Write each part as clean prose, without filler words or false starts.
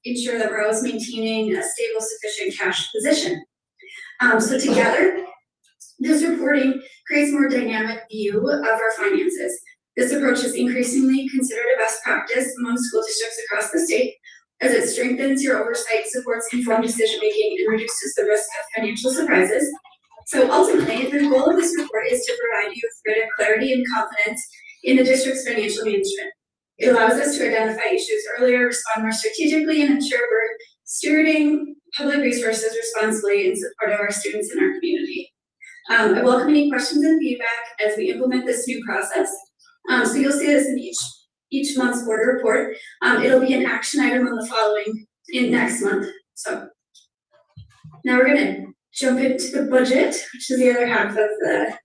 ensure that we're always maintaining a stable, sufficient cash position. So together, this reporting creates a more dynamic view of our finances. This approach is increasingly considered a best practice among school districts across the state, as it strengthens your oversight, supports informed decision-making, and reduces the risk of financial surprises. So ultimately, the goal of this report is to provide you with greater clarity and confidence in the district's financial management. It allows us to identify issues earlier, respond more strategically, and ensure we're stewarding public resources responsibly in support of our students and our community. I welcome any questions and feedback as we implement this new process. So you'll see this in each month's board report. It'll be an action item on the following in next month. So now we're gonna jump into the budget, which is the other half of the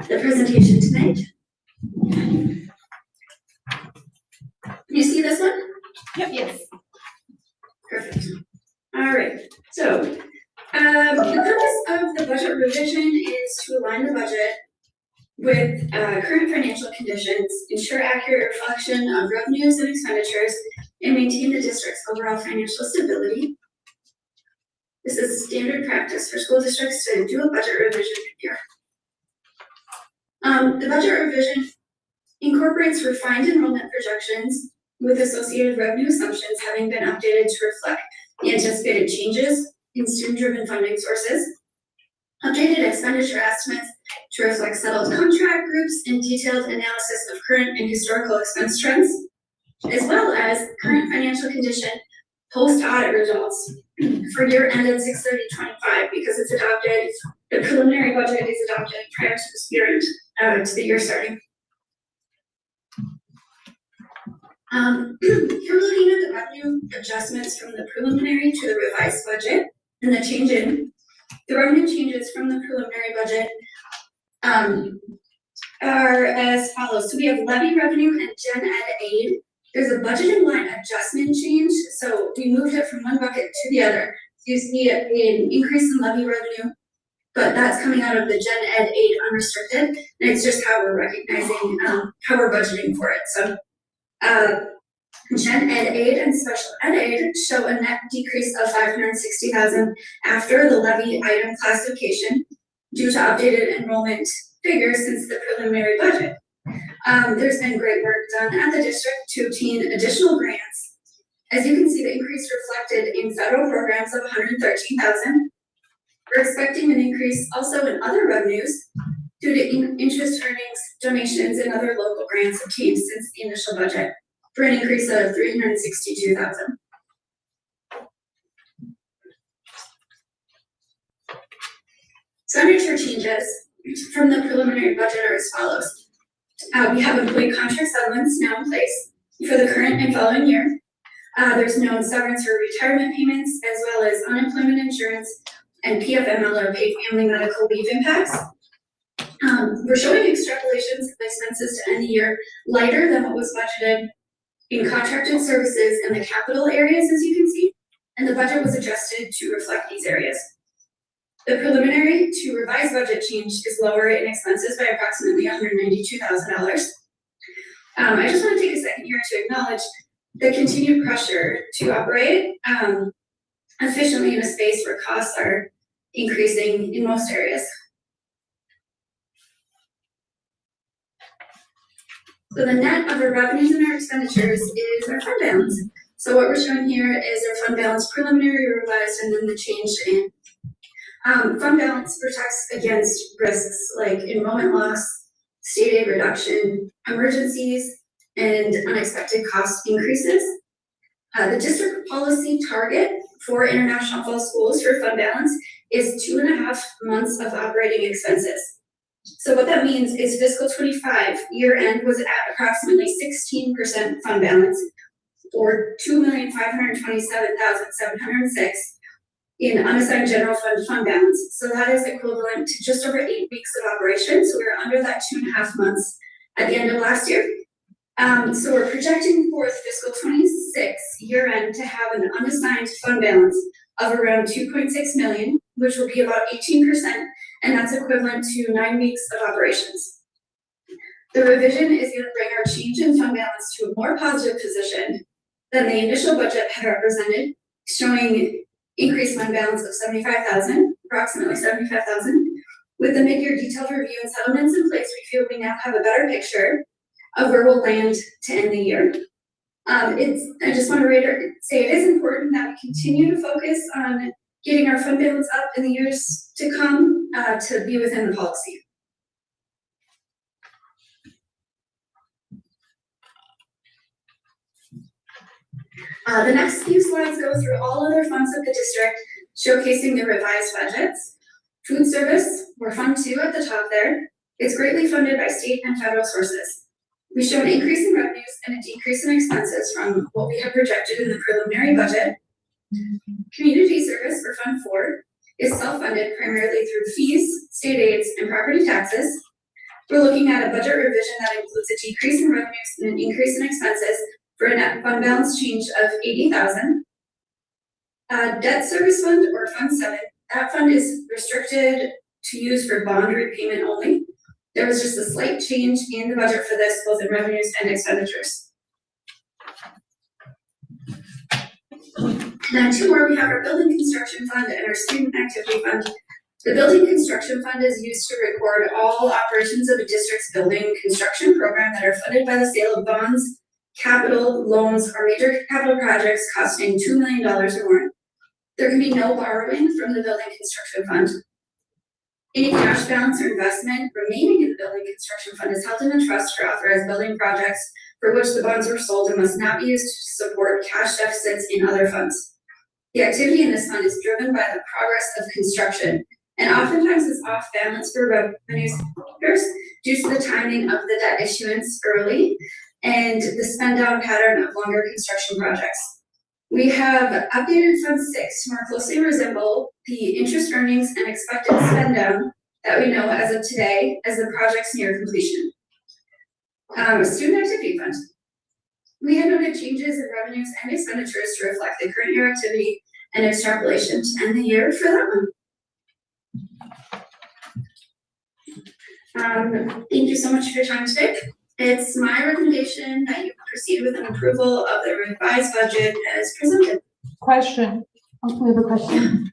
presentation tonight. You see this one? Yep. Yes. Perfect. All right. So the purpose of the budget revision is to align the budget with current financial conditions, ensure accurate reflection of revenues and expenditures, and maintain the district's overall financial stability. This is standard practice for school districts to do a budget revision here. The budget revision incorporates refined enrollment projections with associated revenue assumptions having been updated to reflect the anticipated changes in student-driven funding sources, updated expenditure estimates to reflect settled contract groups and detailed analysis of current and historical expense trends, as well as current financial condition post-audit results for year ended 6/30/25, because it's adopted, the preliminary budget is adopted prior to the year starting. Here we're looking at the revenue adjustments from the preliminary to the revised budget, and the revenue changes from the preliminary budget are as follows. So we have levy revenue and gen ed aid. There's a budgeting line adjustment change, so we moved it from one bucket to the other. So you see an increase in levy revenue, but that's coming out of the gen ed aid unrestricted, and it's just how we're recognizing how we're budgeting for it. So gen ed aid and special ed aid show a net decrease of $560,000 after the levy item classification due to updated enrollment figures since the preliminary budget. There's been great work done at the district to obtain additional grants. As you can see, the increase reflected in federal programs of $113,000. We're expecting an increase also in other revenues due to interest earnings, donations, and other local grants obtained since the initial budget, for an increase of $362,000. Expenditure changes from the preliminary budget are as follows. We have employee contract settlements now in place for the current and following year. There's known severance or retirement payments, as well as unemployment insurance and PFML or paid family medical leave impacts. We're showing extrapolations of expenses to end the year lighter than what was budgeted in contracted services and the capital areas, as you can see, and the budget was adjusted to reflect these areas. The preliminary to revised budget change is lower in expenses by approximately $192,000. I just want to take a second here to acknowledge the continued pressure to operate efficiently in a space where costs are increasing in most areas. So the net of our revenues and our expenditures is our fund balance. So what we're showing here is our fund balance preliminary, revised, and then the change in. Fund balance protects against risks like enrollment loss, state aid reduction, emergencies, and unexpected cost increases. The district policy target for international fall schools for fund balance is 2.5 months of operating expenses. So what that means is fiscal 25 year end was at approximately 16% fund balance, or $2,527,706 in unassigned general fund balance. So that is equivalent to just over 8 weeks of operation. So we were under that 2.5 months at the end of last year. So we're projecting for fiscal 26 year end to have an unassigned fund balance of around 2.6 million, which will be about 18%, and that's equivalent to 9 weeks of operations. The revision is going to bring our change in fund balance to a more positive position than the initial budget had represented, showing increased fund balance of approximately 75,000. With the mid-year detailed review and settlements in place, we feel we now have a better picture of where we'll land to end the year. I just want to say it is important that we continue to focus on getting our fund balance up in the years to come to be within the policy. The next few slides go through all other funds of the district, showcasing the revised budgets. Food service, we're Fund 2 at the top there. It's greatly funded by state and federal sources. We show an increase in revenues and a decrease in expenses from what we have projected in the preliminary budget. Community service, or Fund 4, is self-funded primarily through fees, state aids, and property taxes. We're looking at a budget revision that includes a decrease in revenues and an increase in expenses for a net fund balance change of 80,000. Debt service fund, or Fund 7, that fund is restricted to use for bond repayment only. There was just a slight change in the budget for this, both in revenues and expenditures. Then two more, we have our building construction fund and our student activity fund. The building construction fund is used to record all operations of a district's building construction program that are funded by the sale of bonds, capital, loans, or major capital projects costing $2 million or more. There can be no borrowing from the building construction fund. Any cash balance or investment remaining in the building construction fund is held in a trust for authorized building projects for which the bonds were sold and must not be used to support cash deficits in other funds. The activity in this fund is driven by the progress of construction, and oftentimes is off balance for revenues due to the timing of the debt issuance early and the spend down pattern of longer construction projects. We have updated Fund 6 to more closely resemble the interest earnings and expected spend down that we know as of today as the project's near completion. Student activity fund. We had noted changes in revenues and expenditures to reflect the current year activity and extrapolation to end the year for that one. Thank you so much for your time today. It's my recommendation that you proceed with an approval of the revised budget as presented. Question. We have a question.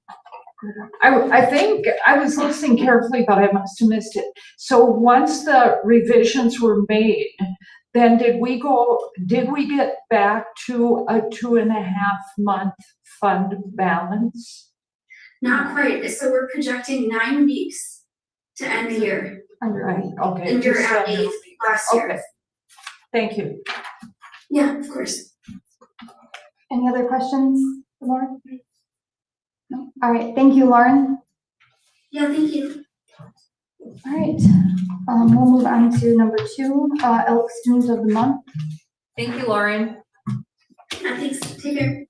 I think I was listening carefully, but I must have missed it. So once the revisions were made, then did we get back to a 2.5 month fund balance? Not quite. So we're projecting 9 weeks to end the year. All right. Okay. And you're at 8 last year. Okay. Thank you. Yeah, of course. Any other questions, Lauren? No? All right, thank you, Lauren. Yeah, thank you. All right, we'll move on to number 2, Elk Student of the Month. Thank you, Lauren. Thanks. Take care.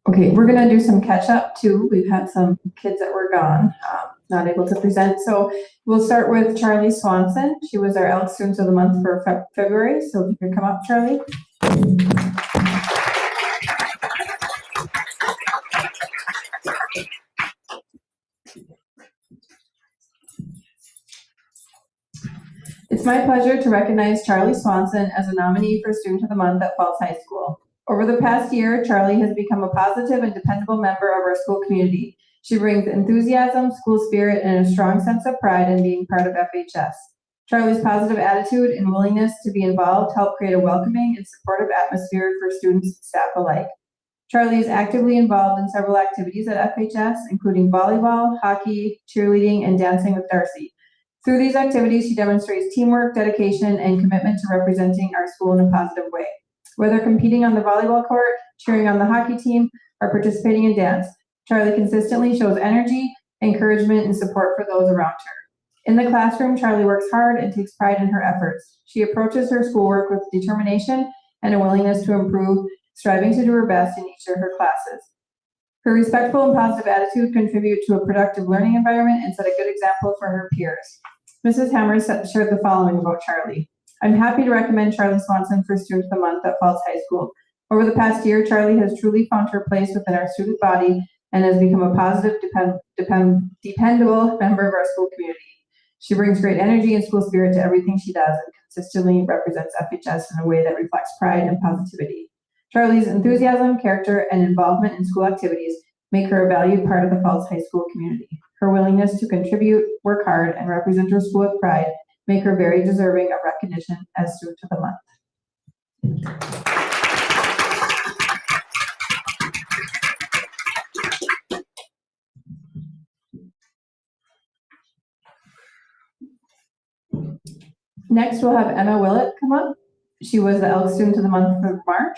Okay, we're gonna do some catch up too. We've had some kids that were gone, not able to present. So we'll start with Charlie Swanson. She was our Elk Student of the Month for February. So if you can come up, Charlie. It's my pleasure to recognize Charlie Swanson as a nominee for Student of the Month at Falls High School. Over the past year, Charlie has become a positive and dependable member of our school community. She brings enthusiasm, school spirit, and a strong sense of pride in being part of FHS. Charlie's positive attitude and willingness to be involved help create a welcoming and supportive atmosphere for students and staff alike. Charlie is actively involved in several activities at FHS, including volleyball, hockey, cheerleading, and dancing with Darcy. Through these activities, she demonstrates teamwork, dedication, and commitment to representing our school in a positive way. Whether competing on the volleyball court, cheering on the hockey team, or participating in dance, Charlie consistently shows energy, encouragement, and support for those around her. In the classroom, Charlie works hard and takes pride in her efforts. She approaches her schoolwork with determination and a willingness to improve, striving to do her best in each of her classes. Her respectful and positive attitude contribute to a productive learning environment and set a good example for her peers. Mrs. Hammer shared the following about Charlie. I'm happy to recommend Charlie Swanson for Student of the Month at Falls High School. Over the past year, Charlie has truly found her place within our student body and has become a positive, dependable member of our school community. She brings great energy and school spirit to everything she does and consistently represents FHS in a way that reflects pride and positivity. Charlie's enthusiasm, character, and involvement in school activities make her a valued part of the Falls High School community. Her willingness to contribute, work hard, and represent her school with pride make her very deserving of recognition as Student of the Month. Next, we'll have Emma Willett come up. She was the Elk Student of the Month for March.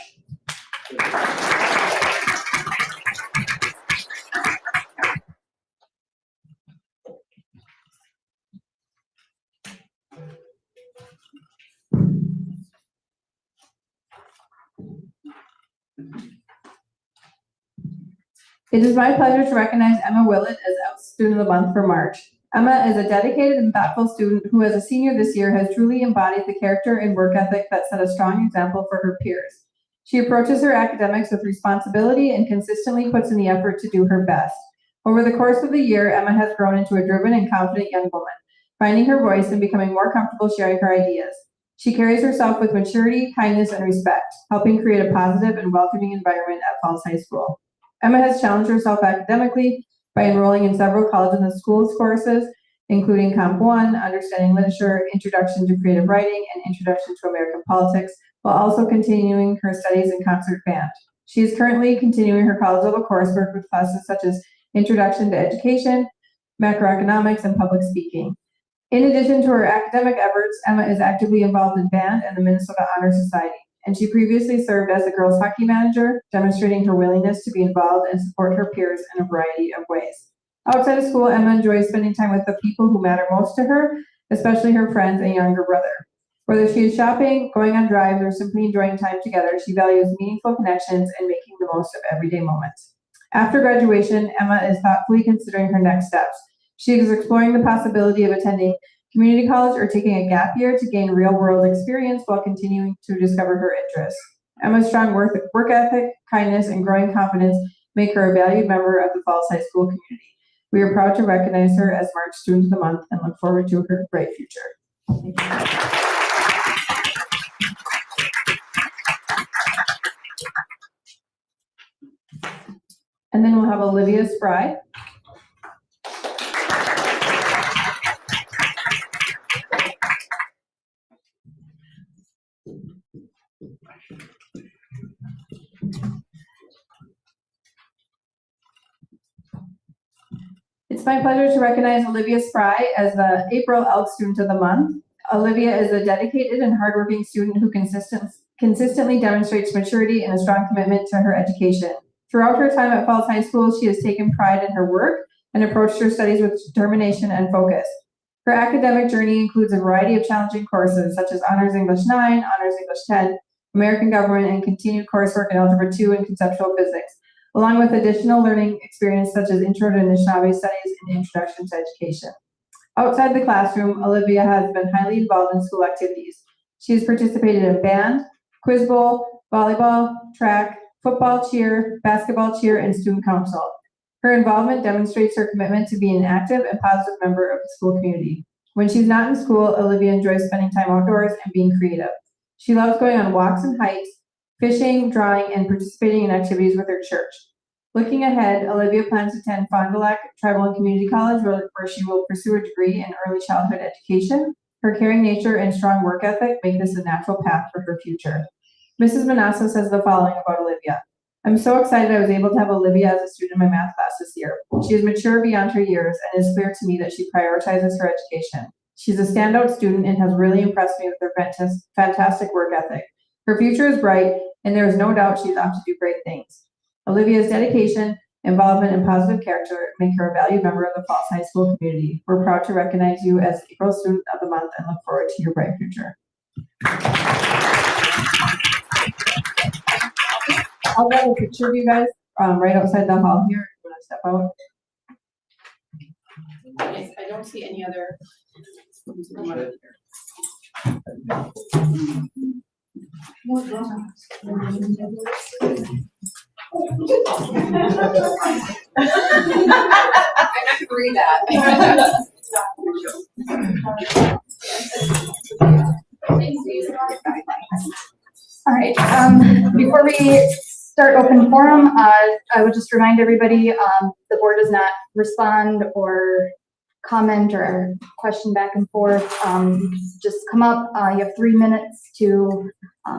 It is my pleasure to recognize Emma Willett as Elk Student of the Month for March. Emma is a dedicated and thoughtful student who, as a senior this year, has truly embodied the character and work ethic that set a strong example for her peers. She approaches her academics with responsibility and consistently puts in the effort to do her best. Over the course of the year, Emma has grown into a driven and confident young woman, finding her voice and becoming more comfortable sharing her ideas. She carries herself with maturity, kindness, and respect, helping create a positive and welcoming environment at Falls High School. Emma has challenged herself academically by enrolling in several college in the schools courses, including Comp 1, Understanding Literature, Introduction to Creative Writing, and Introduction to American Politics, while also continuing her studies in concert band. She is currently continuing her college level coursework with classes such as Introduction to Education, Macroeconomics, and Public Speaking. In addition to her academic efforts, Emma is actively involved in band and the Minnesota Honor Society, and she previously served as the girls hockey manager, demonstrating her willingness to be involved and support her peers in a variety of ways. Outside of school, Emma enjoys spending time with the people who matter most to her, especially her friends and younger brother. Whether she is shopping, going on drives, or simply enjoying time together, she values meaningful connections and making the most of everyday moments. After graduation, Emma is thoughtfully considering her next steps. She is exploring the possibility of attending community college or taking a gap year to gain real-world experience while continuing to discover her interests. Emma's strong work ethic, kindness, and growing confidence make her a valued member of the Falls High School community. We are proud to recognize her as March Student of the Month and look forward to her bright future. Thank you. And then we'll have Olivia Spry. It's my pleasure to recognize Olivia Spry as the April Elk Student of the Month. Olivia is a dedicated and hardworking student who consistently demonstrates maturity and a strong commitment to her education. Throughout her time at Falls High School, she has taken pride in her work and approached her studies with determination and focus. Her academic journey includes a variety of challenging courses such as Honors English 9, Honors English 10, American Government, and continued coursework in Algebra 2 and Conceptual Physics, along with additional learning experience such as Intro to Anishinaabe Studies and Introduction to Education. Outside the classroom, Olivia has been highly involved in school activities. She has participated in band, quiz bowl, volleyball, track, football cheer, basketball cheer, and student council. Her involvement demonstrates her commitment to being an active and positive member of the school community. When she's not in school, Olivia enjoys spending time outdoors and being creative. She loves going on walks and hikes, fishing, drawing, and participating in activities with her church. Looking ahead, Olivia plans to attend Fond du Lac Tribal and Community College, where she will pursue a degree in early childhood education. Her caring nature and strong work ethic make this a natural path for her future. Mrs. Manasseh says the following about Olivia. I'm so excited I was able to have Olivia as a student in my math class this year. She is mature beyond her years, and it is clear to me that she prioritizes her education. She's a standout student and has really impressed me with her fantastic work ethic. Her future is bright, and there is no doubt she's off to do great things. Olivia's dedication, involvement, and positive character make her a valued member of the Falls High School community. We're proud to recognize you as April Student of the Month and look forward to your bright future. I'll get a picture of you guys right outside the hall here. You want to step out? Yes, I don't see any other students. I'm not gonna read that. All right, before we start open forum, I would just remind everybody, the board does not respond or comment or question back and forth. Just come up, you have 3 minutes to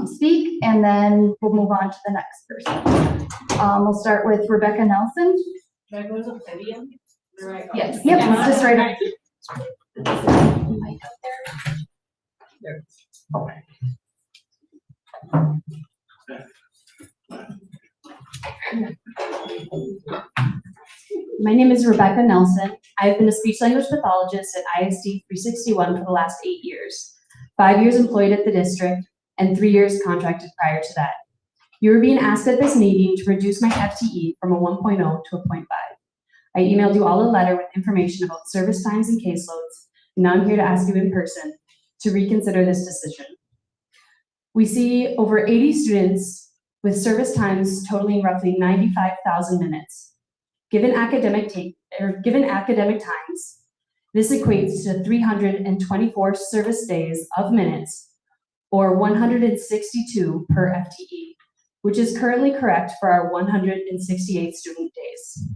speak, and then we'll move on to the next person. We'll start with Rebecca Nelson. Should I go to the podium? Yes. Yep, it's just right up. My name is Rebecca Nelson. I've been a speech language pathologist at ISD 361 for the last 8 years, 5 years employed at the district, and 3 years contracted prior to that. You were being asked at this meeting to reduce my FTE from a 1.0 to a 0.5. I emailed you all a letter with information about service times and caseloads, and now I'm here to ask you in person to reconsider this decision. We see over 80 students with service times totaling roughly 95,000 minutes. Given academic times, this equates to 324 service days of minutes, or 162 per FTE, which is currently correct for our 168 student days.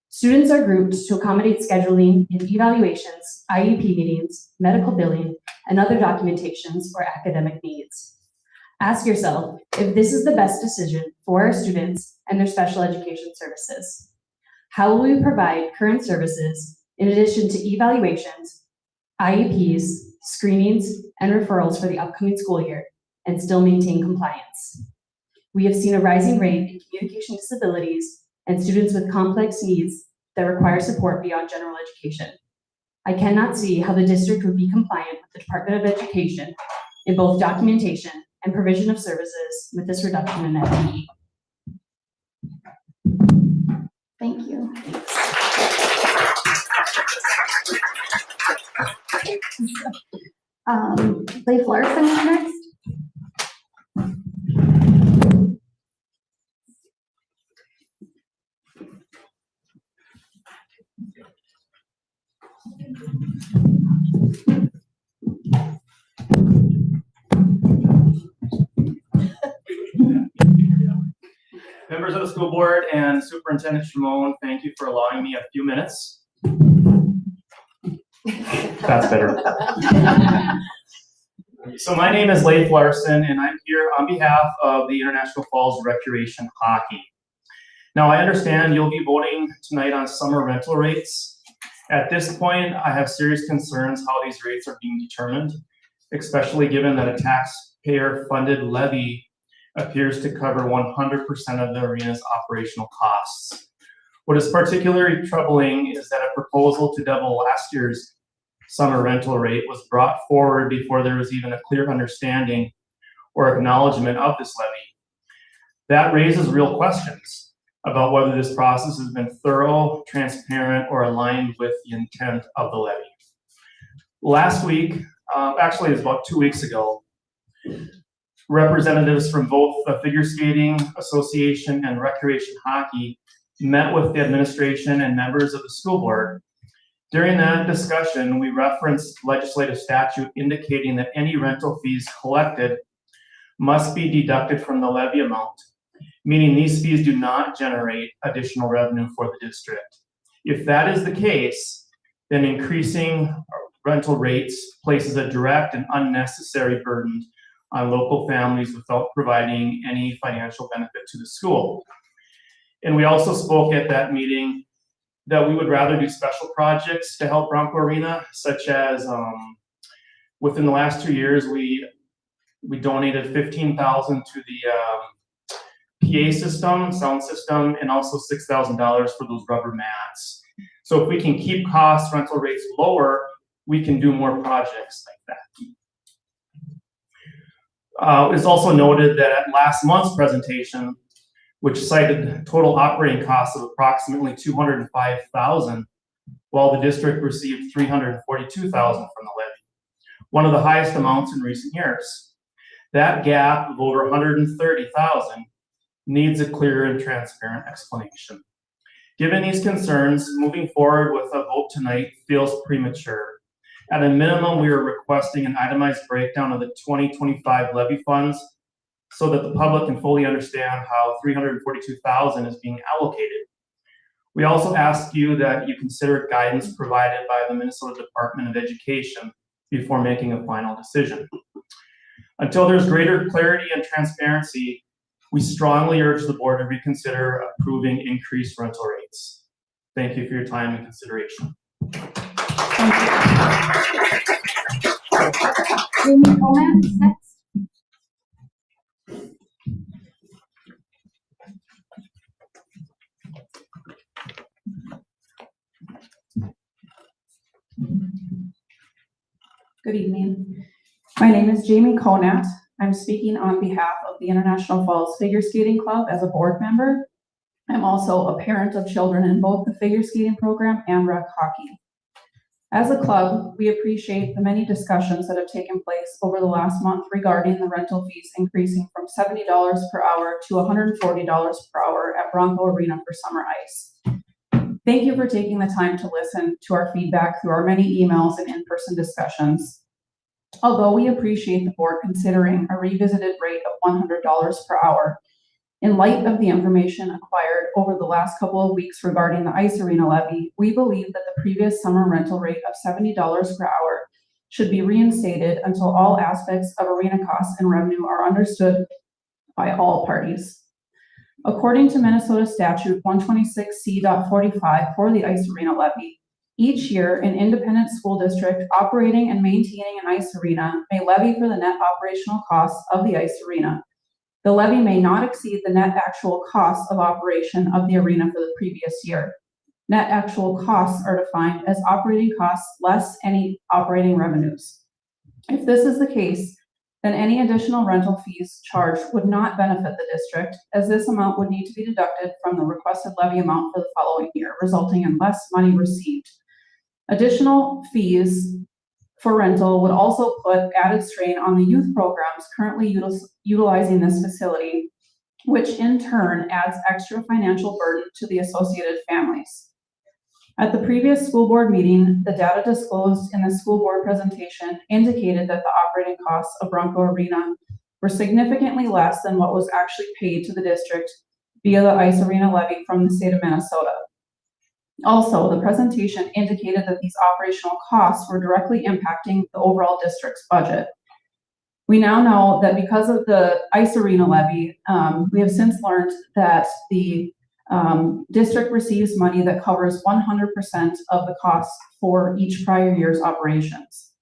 Students are grouped to accommodate scheduling in evaluations, IEP meetings, medical billing, and other documentations or academic needs. Ask yourself if this is the best decision for our students and their special education services. How will we provide current services in addition to evaluations, IEPs, screenings, and referrals for the upcoming school year and still maintain compliance? We have seen a rising rate in communication disabilities and students with complex needs that require support beyond general education. I cannot see how the district would be compliant with the Department of Education in both documentation and provision of services with this reduction in FTE. Thank you. Leif Larson is next. Members of the school board and Superintendent Shimon, thank you for allowing me a few minutes. That's better. So my name is Leif Larson, and I'm here on behalf of the International Falls Recreation Hockey. Now, I understand you'll be voting tonight on summer rental rates. At this point, I have serious concerns how these rates are being determined, especially given that a taxpayer-funded levy appears to cover 100% of the arena's operational costs. What is particularly troubling is that a proposal to double last year's summer rental rate was brought forward before there was even a clear understanding or acknowledgement of this levy. That raises real questions about whether this process has been thorough, transparent, or aligned with the intent of the levy. Last week, actually it was about 2 weeks ago, representatives from both the Figure Skating Association and Recreation Hockey met with the administration and members of the school board. During that discussion, we referenced legislative statute indicating that any rental fees collected must be deducted from the levy amount, meaning these fees do not generate additional revenue for the district. If that is the case, then increasing rental rates places a direct and unnecessary burden on local families without providing any financial benefit to the school. And we also spoke at that meeting that we would rather do special projects to help Bronco Arena, such as within the last 2 years, we donated $15,000 to the PA system, sound system, and also $6,000 for those rubber mats. So if we can keep costs, rental rates lower, we can do more projects like that. It's also noted that at last month's presentation, which cited total operating costs of approximately $205,000, while the district received $342,000 from the levy, one of the highest amounts in recent years. That gap of over 130,000 needs a clear and transparent explanation. Given these concerns, moving forward with a vote tonight feels premature. At a minimum, we are requesting an itemized breakdown of the 2025 levy funds so that the public can fully understand how 342,000 is being allocated. We also ask you that you consider guidance provided by the Minnesota Department of Education before making a final decision. Until there's greater clarity and transparency, we strongly urge the board to reconsider approving increased rental rates. Thank you for your time and consideration. Jamie Coleman, next. Good evening. My name is Jamie Conant. I'm speaking on behalf of the International Falls Figure Skating Club as a board member. I'm also a parent of children in both the figure skating program and rec hockey. As a club, we appreciate the many discussions that have taken place over the last month regarding the rental fees increasing from $70 per hour to $140 per hour at Bronco Arena for summer ice. Thank you for taking the time to listen to our feedback through our many emails and in-person discussions. Although we appreciate the board considering a revisited rate of $100 per hour, in light of the information acquired over the last couple of weeks regarding the ice arena levy, we believe that the previous summer rental rate of $70 per hour should be reinstated until all aspects of arena costs and revenue are understood by all parties. According to Minnesota Statute 126C.45 for the ice arena levy, each year, an independent school district operating and maintaining an ice arena may levy for the net operational costs of the ice arena. The levy may not exceed the net actual costs of operation of the arena for the previous year. Net actual costs are defined as operating costs less any operating revenues. If this is the case, then any additional rental fees charged would not benefit the district, as this amount would need to be deducted from the requested levy amount for the following year, resulting in less money received. Additional fees for rental would also put added strain on the youth programs currently utilizing this facility, which in turn adds extra financial burden to the associated families. At the previous school board meeting, the data disclosed in the school board presentation indicated that the operating costs of Bronco Arena were significantly less than what was actually paid to the district via the ice arena levy from the state of Minnesota. Also, the presentation indicated that these operational costs were directly impacting the overall district's budget. We now know that because of the ice arena levy, we have since learned that the district receives money that covers 100% of the costs for each prior year's operations.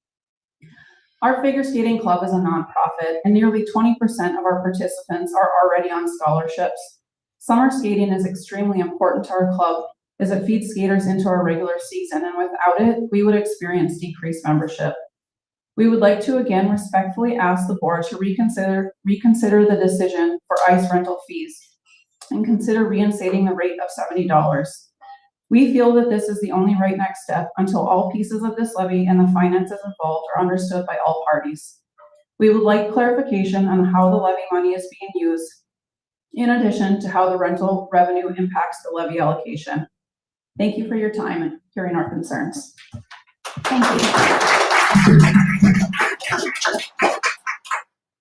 Our figure skating club is a nonprofit, and nearly 20% of our participants are already on scholarships. Summer skating is extremely important to our club as it feeds skaters into our regular season, and without it, we would experience decreased membership. We would like to again respectfully ask the board to reconsider the decision for ice rental fees and consider reinstating the rate of $70. We feel that this is the only right next step until all pieces of this levy and the finances involved are understood by all parties. We would like clarification on how the levy money is being used, in addition to how the rental revenue impacts the levy allocation. Thank you for your time and hearing our concerns. Thank you.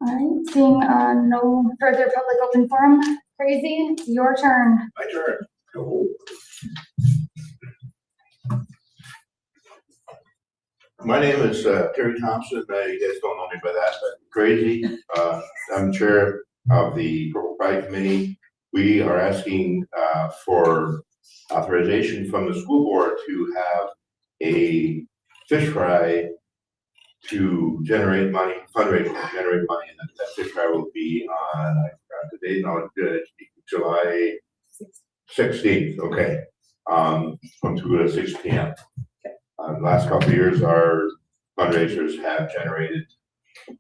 All right, seeing no further public open forum, Crazy, it's your turn. My turn. Oh. My name is Terry Thompson. You guys don't know me by that, but Crazy. I'm chair of the Purple Pride Committee. We are asking for authorization from the school board to have a fish fry to generate money, fundraising to generate money, and that fish fry will be on, I forgot the date, no, it's good, July 16th, okay, from 2 to 6 p.m. Last couple of years, our fundraisers have generated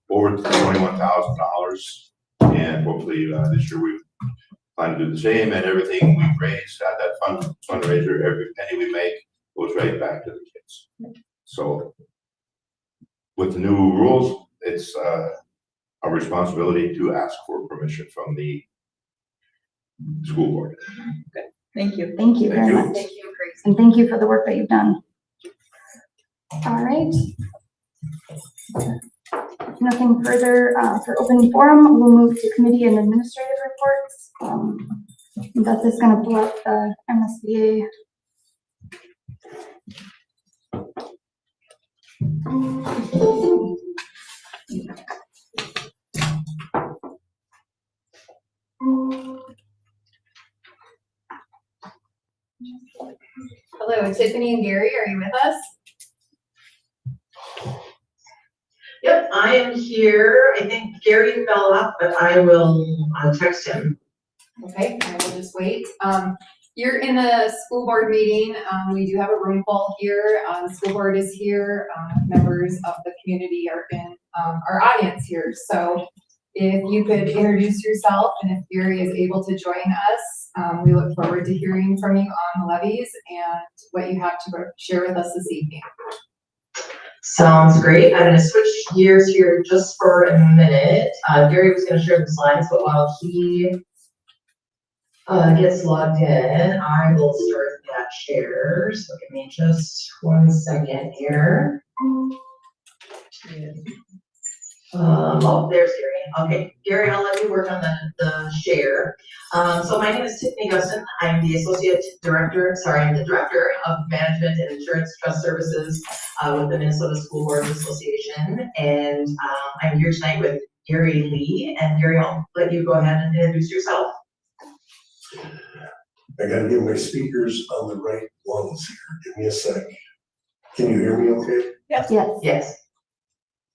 over $21,000, and hopefully this year we plan to do the same, and everything we raise at that fundraiser, every penny we make goes right back to the kids. So with the new rules, it's a responsibility to ask for permission from the school board. Thank you. Thank you Thank very you. much. And thank you for the work that you've done. All right. Nothing further for open forum. We'll move to committee and administrative reports. Beth is going to pull up the MSBA. Hello, Tiffany and Gary, are you with us? Yep, I am here. I think Gary fell off, but I will text him. Okay, I will just wait. You're in a school board meeting. We do have a room full here. The school board is here. Members of the community are in our audience here. So if you could introduce yourself and if Gary is able to join us, we look forward to hearing from you on the levies and what you have to share with us this evening. Sounds great. I'm going to switch gears here just for a minute. Gary was going to share the slides, but while he gets logged in, I will start that share. So give me just 1 second here. Oh, there's Gary. Okay, Gary, I'll let you work on the share. So my name is Tiffany Guston. I'm the I'm the Director of Management and Insurance Trust Services with the Minnesota School Board Association. And I'm here tonight with Gary Lee. And Gary, I'll let you go ahead and introduce yourself. I gotta get my speakers on the right ones here. Give me a sec. Can you hear me okay? Yes. Yes.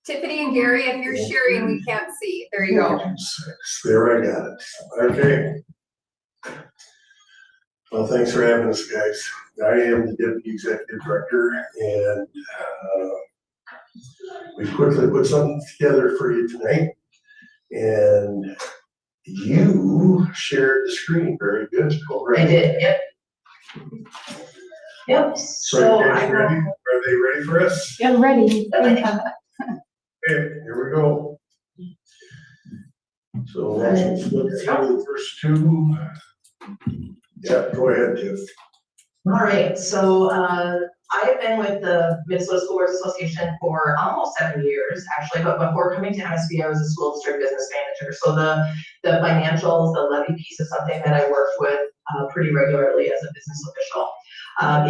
Tiffany and Gary, if you're sharing, we can't see. There you go. 6. There, I got it. Okay. Well, thanks for having us, guys. I am the Deputy Executive Director, and we quickly put something together for you tonight. And you shared the screen very good. I did, yep. Yep, So you guys ready? Are they ready for us? You're ready. Okay, here we go. So let's look through the first 2. Yeah, go ahead, Tiff. All right, so I have been with the Minnesota School Board Association for almost 7 years, actually, but before coming to MSBA, I was a school district business manager. So the financials, the levy piece is something that I worked with pretty regularly as a business official.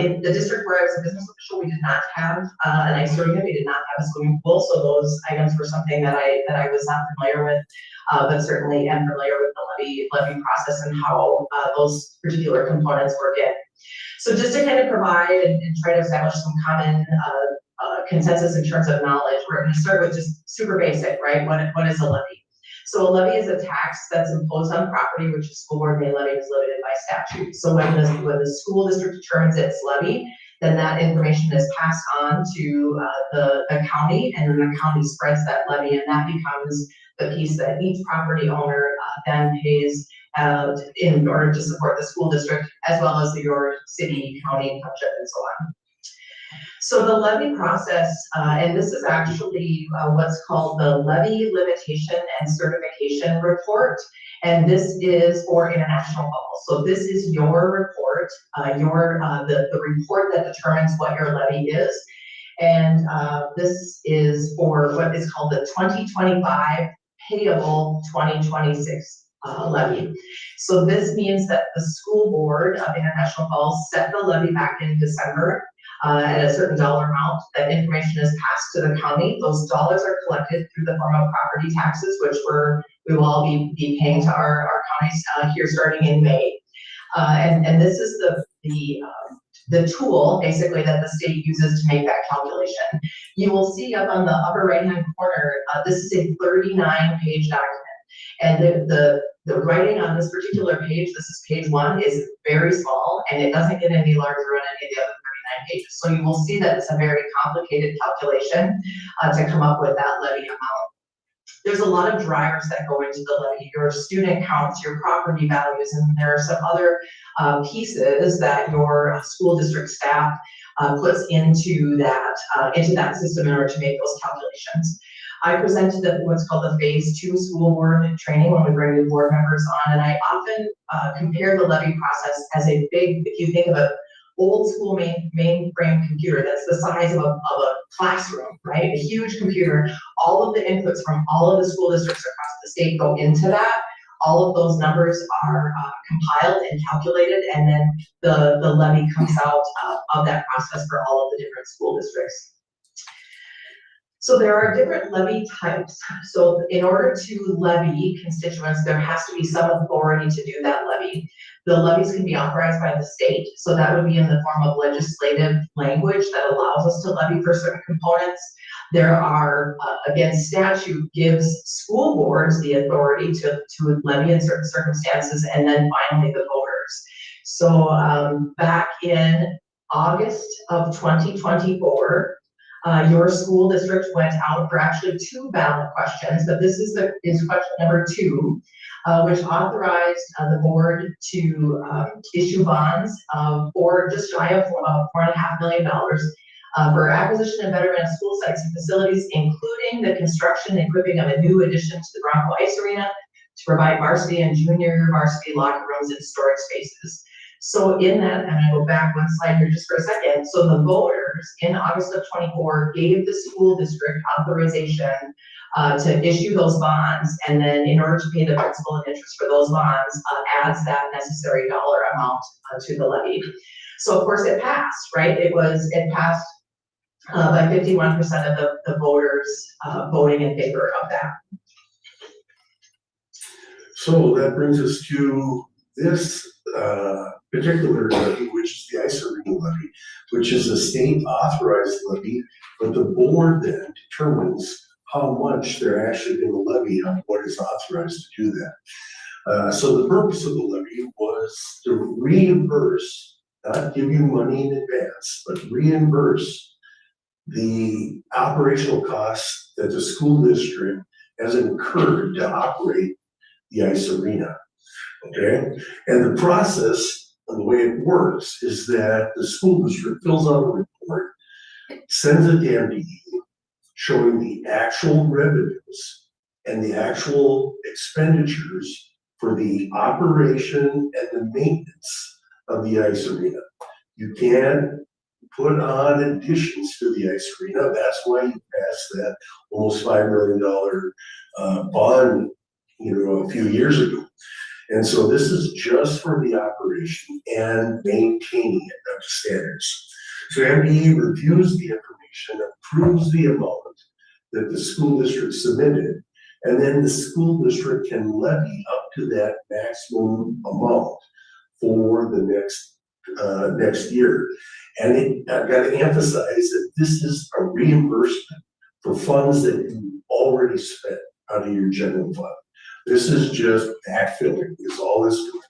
In the district where I was a business official, we did not have an ice arena, we did not have a swimming pool, so those items were something that I was not familiar with, but certainly am familiar with the levy process and how those particular components work in. So just to kind of provide and try to establish some common consensus in terms of knowledge, we're going to start with just super basic, right? What is a levy? So a levy is a tax that's imposed on property which the school board may levy is limited by statute. So when the school district determines its levy, then that information is passed on to the county, and then the county spreads that levy, and that becomes the piece that each property owner then pays in order to support the school district, as well as your city, county, township, and so on. So the levy process, and this is actually what's called the Levy Limitation and Certification Report, and this is for international calls. So this is your report, the report that determines what your levy is, and this is for what is called the 2025 payable 2026 levy. So this means that the school board of International Falls set the levy back in December at a certain dollar amount. That information is passed to the county. Those dollars are collected through the form of property taxes, which we will all be paying to our counties here starting in May. And this is the tool basically that the state uses to make that calculation. You will see up on the upper right hand corner, this is a 39-page document. And the writing on this particular page, this is page 1, is very small, and it doesn't get any larger on any of the other 39 pages. So you will see that it's a very complicated calculation to come up with that levy amount. There's a lot of drivers that go into the levy, your student counts, your property values, and there are some other pieces that your school district staff puts into that system in order to make those calculations. I presented at what's called the Phase 2 school board training when we bring new board members on, and I often compare the levy process as a big, if you think of an old school mainframe computer that's the size of a classroom, right? A huge computer. All of the inputs from all of the school districts across the state go into that. All of those numbers are compiled and calculated, and then the levy comes out of that process for all of the different school districts. So there are different levy types. So in order to levy constituents, there has to be some authority to do that levy. The levies can be authorized by the state. So that would be in the form of legislative language that allows us to levy for certain components. There are, again, statute gives school boards the authority to levy in certain circumstances, and then finally the voters. So back in August of 2024, your school district went out for actually 2 ballot questions, but this is question number 2, which authorized the board to issue bonds for just shy of $4.5 million for acquisition and betterment of school sites and facilities, including the construction and equipping of a new addition to the Bronco Ice Arena to provide varsity and junior varsity locker rooms and storage spaces. So in that, and I go back one slide here just for a second. So the voters in August of 24 gave the school district authorization to issue those bonds, and then in order to pay the principal and interest for those bonds, adds that necessary dollar amount to the levy. So of course it passed, right? It passed by 51% of the voters voting in favor of that. So that brings us to this particular levy, which is the ice arena levy, which is a state authorized levy, but the board then determines how much they're actually going to levy on what is authorized to do that. So the purpose of the levy was to reimburse, not give you money in advance, but reimburse the operational costs that the school district has incurred to operate the ice arena. Okay, and the process and the way it works is that the school district fills out a report, sends it to MDE, showing the actual revenues and the actual expenditures for the operation and the maintenance of the ice arena. You can put on additions to the ice arena. That's why you passed that almost $5 million bond, a few years ago. And so this is just for the operation and maintaining it up to standards. So MDE reviews the information, approves the amount that the school district submitted, and then the school district can levy up to that maximum amount for the next year. And I've got to emphasize that this is a reimbursement for funds that you already spent out of your general fund. This is just backfilling is all this doing.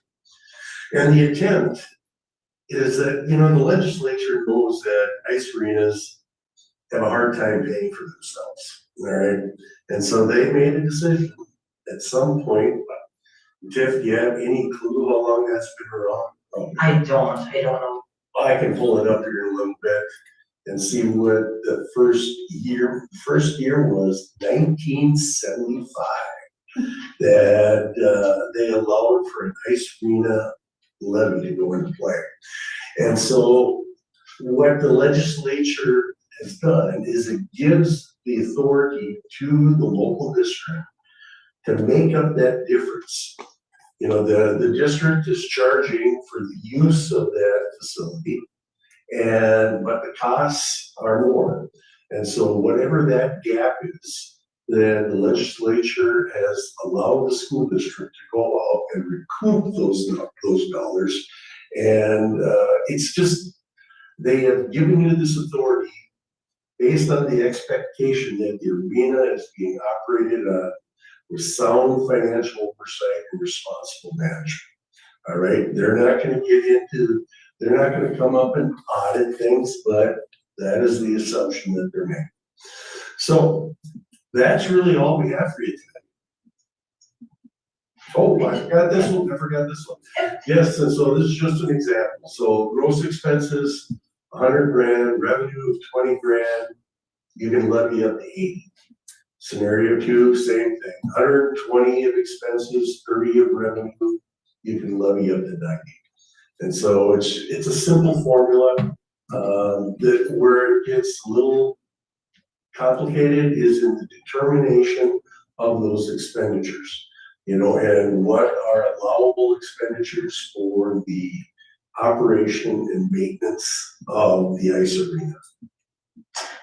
And the intent is that, the legislature knows that ice arenas have a hard time paying for themselves, all right? And so they made a decision at some point. Tiff, do you have any clue how long that's been around? I don't know. I can pull it up here in a little bit and see what the first year was 1975. That they allowed for an ice arena levy to go into play. And so what the legislature has done is it gives the authority to the local district to make up that difference. The district is charging for the use of that facility, but the costs are more. And so whatever that gap is, then the legislature has allowed the school district to go out and recoup those dollars. And it's just, they have given you this authority based on the expectation that the arena is being operated with sound financial oversight and responsible management. All right, they're not going to come up and audit things, but that is the assumption that they're making. So that's really all we have for you today. Oh, I forgot this one. Yes, and so this is just an example. So gross expenses, 100 grand, revenue of 20 grand, you can levy up to 80. Scenario 2, same thing, 120 of expenses, 30 of revenue, you can levy up to 90. And so it's a simple formula, that where it gets a little complicated is in the determination of those expenditures. And what are allowable expenditures for the operation and maintenance of the ice arena.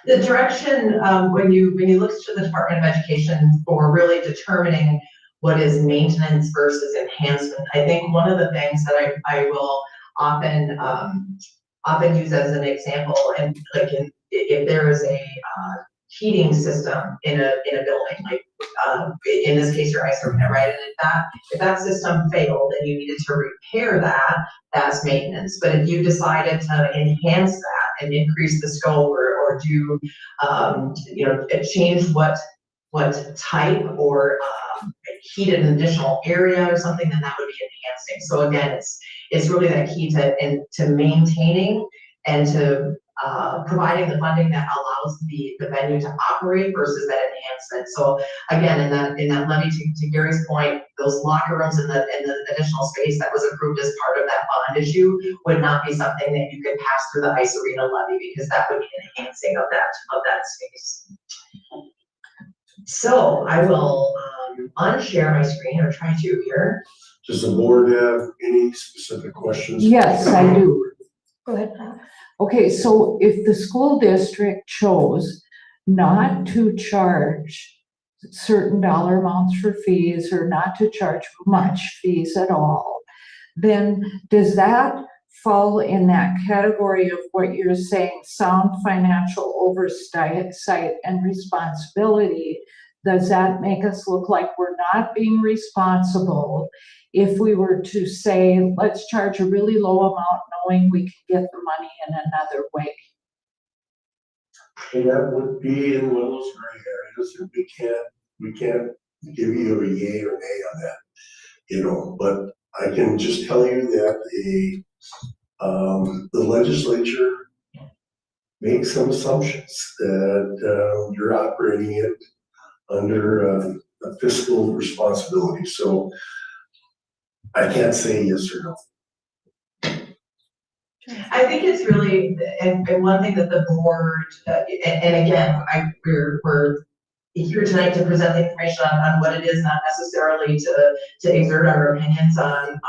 The direction, when you look to the Department of Education for really determining what is maintenance versus enhancement, I think one of the things that I will often use as an example, and like if there is a heating system in a building, like in this case your ice arena, right? And if that system failed and you needed to repair that, that's maintenance. But if you decided to enhance that and increase the scope or do change what type or heat an additional area or something, then that would be enhancing. So again, it's really that key to maintaining and to providing the funding that allows the venue to operate versus that enhancement. So again, in that levy, to Gary's point, those locker rooms and the additional space that was approved as part of that bond issue would not be something that you could pass through the ice arena levy, because that would be an enhancing of that space. So I will unshare my screen, or try to here. Does the board have any specific questions? Yes, I do. Go ahead. Okay, so if the school district chose not to charge certain dollar amounts for fees or not to charge much fees at all, then does that fall in that category of what you're saying, sound financial oversight and responsibility? Does that make us look like we're not being responsible if we were to say, let's charge a really low amount knowing we can get the money in another way? And that would be in one of those gray areas, and we can't give you a yay or nay on that, but I can just tell you that the legislature makes some assumptions that you're operating it under a fiscal responsibility. So I can't say yes or no. I think it's really, and one thing that the board, and again, we're here tonight to present the information on what it is, not necessarily to exert our opinions on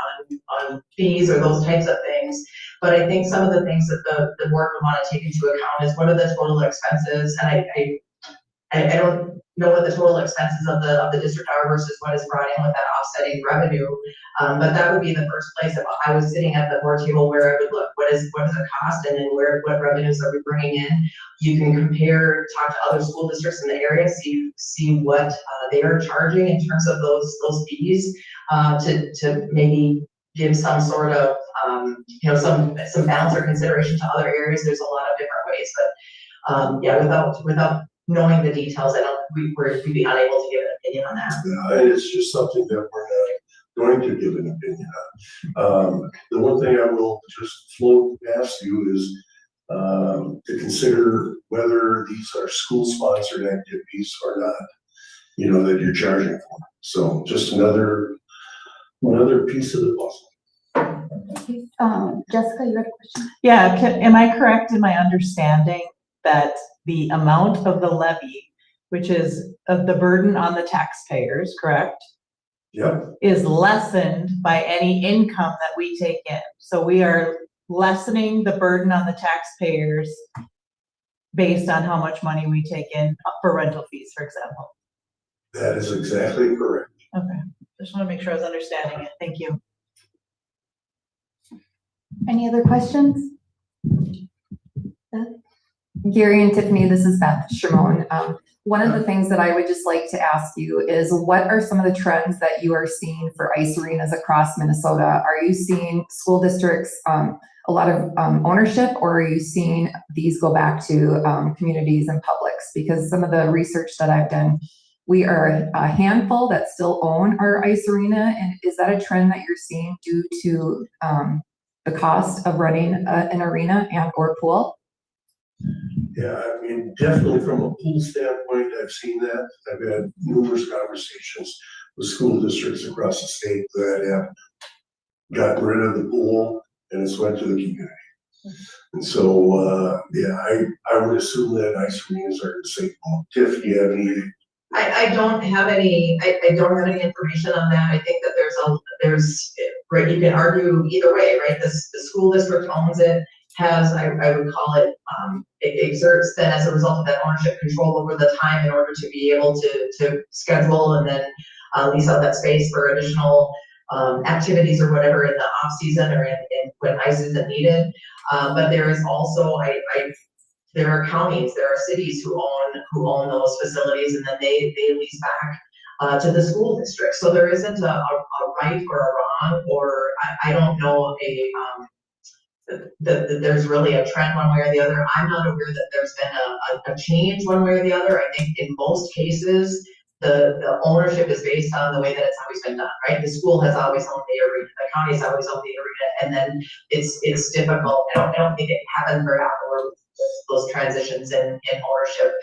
fees or those types of things. But I think some of the things that the board would want to take into account is what are the total expenses, and I don't know what the total expenses of the district are versus what is brought in with that offsetting revenue. But that would be the first place if I was sitting at the board table where I would look, what is the cost, and then what revenues are we bringing in? You can compare, talk to other school districts in the area, see what they are charging in terms of those fees, to maybe give some sort of some balance or consideration to other areas. There's a lot of different ways, but without knowing the details, we'd be unable to give an opinion on that. Yeah, it's just something that we're not going to give an opinion on. The one thing I will just float past you is to consider whether these are school-sponsored activities or not, that you're charging for. So just another piece of the puzzle. Jessica, you had a question? Yeah, am I correct in my understanding that the amount of the levy, which is of the burden on the taxpayers, correct? Yep. Is lessened by any income that we take in. So we are lessening the burden on the taxpayers based on how much money we take in for rental fees, for example. That is exactly correct. Okay, just want to make sure I was understanding it. Thank you. Any other questions? Gary and Tiffany, this is Beth Shimon. One of the things that I would just like to ask you is, what are some of the trends that you are seeing for ice arenas across Minnesota? Are you seeing school districts, a lot of ownership, or are you seeing these go back to communities and publics? Because some of the research that I've done, we are a handful that still own our ice arena. And is that a trend that you're seeing due to the cost of running an arena and or pool? Yeah, I mean, definitely from a pool standpoint, I've seen that. I've had numerous conversations with school districts across the state that have gotten rid of the pool and it's went to the community. And so, yeah, I would assume that ice arenas are the same. Tiff, do you have any? I don't have any, I don't have any information on that. I think that right, you can argue either way, right? The school district owns it, has, I would call it, it exerts then as a result of that ownership control over the time in order to be able to schedule and then lease out that space for additional activities or whatever in the off season or in when ice isn't needed. But there is also, there are counties, there are cities who own those facilities, and then they lease back to the school district. So there isn't a right or a wrong, or I don't know that there's really a trend one way or the other. I'm not aware that there's been a change one way or the other. I think in most cases, the ownership is based on the way that it's always been done, right? The school has always owned the arena, the county has always owned the arena, and then it's difficult. I don't think it happens very often where those transitions in ownership.